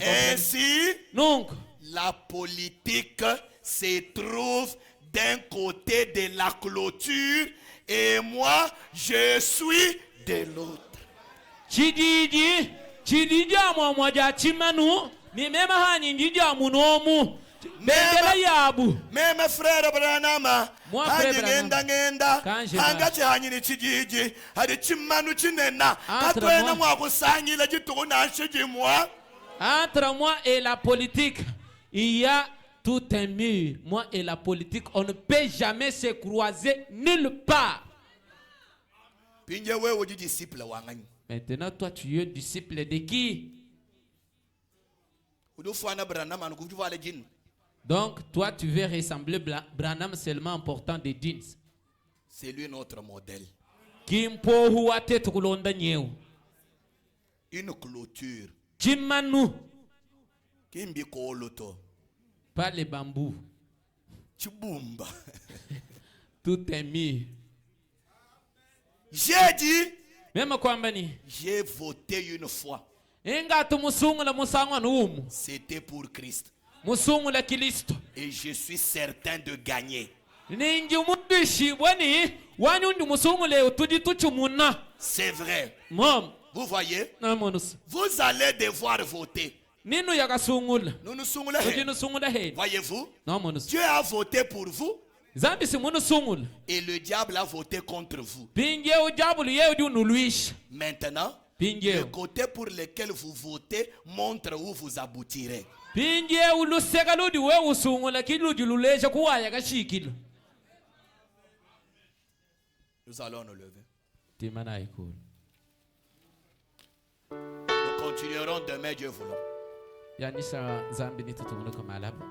Ainsi, nungu la politique se trouve d'un côté de la clôture et moi, je suis de l'autre. chidiji amwamwa ja chimanu ni mema hani njija munomu bendera yabu Même frère Branham, Moi, frère ngenda Quand je hangati hanyini chijiji hadi chimanu chinena Entre katwena moi. mwa kusanyila chituku na moi. entre moi et la politique il y a tout un mur. Moi et la politique, on ne peut jamais se croiser nulle part. Pinje wewe di disciple wangani. Maintenant, toi, tu es disciple de qui? Udufana Branham anukujuva ale jin. Donc, toi, tu veux ressembler Branham seulement en portant des jeans. C'est lui notre modèle. Kimpo huate tukulonda nyeo. Une clôture. Chimanu. Kimbi koloto. Pas les bambous. Chibumba. Tout est mis. J'ai dit, Même kwamba ni. j'ai voté une fois. Inga tu musungu la musangwa nuumu. C'était pour Christ. Musungu la Kilisto. Et je suis certain de gagner. Ninji mundu shibwani. Wani undi musungu le utudi tuchumuna. C'est vrai. Mom. Vous voyez, Na monus. vous allez devoir voter. Ninu yakasungula. Nous nous sungula Tuji he. nusungula he. Voyez-vous, Na monus. Dieu a voté pour vous Zambi si munu sungula. et le diable a voté contre vous. Pinje ujabulu ye udi unuluisha. Maintenant, Pinje. le côté pour lequel vous votez montre où vous aboutirez. Pinje uluseka ludi we usungula kiludi lulesha kuwaya kashikilo. Nous allons nous lever. Timana ikulu. Nous continuerons demain, Dieu voulant. Yanisa zambi nitutumunu kamalaba.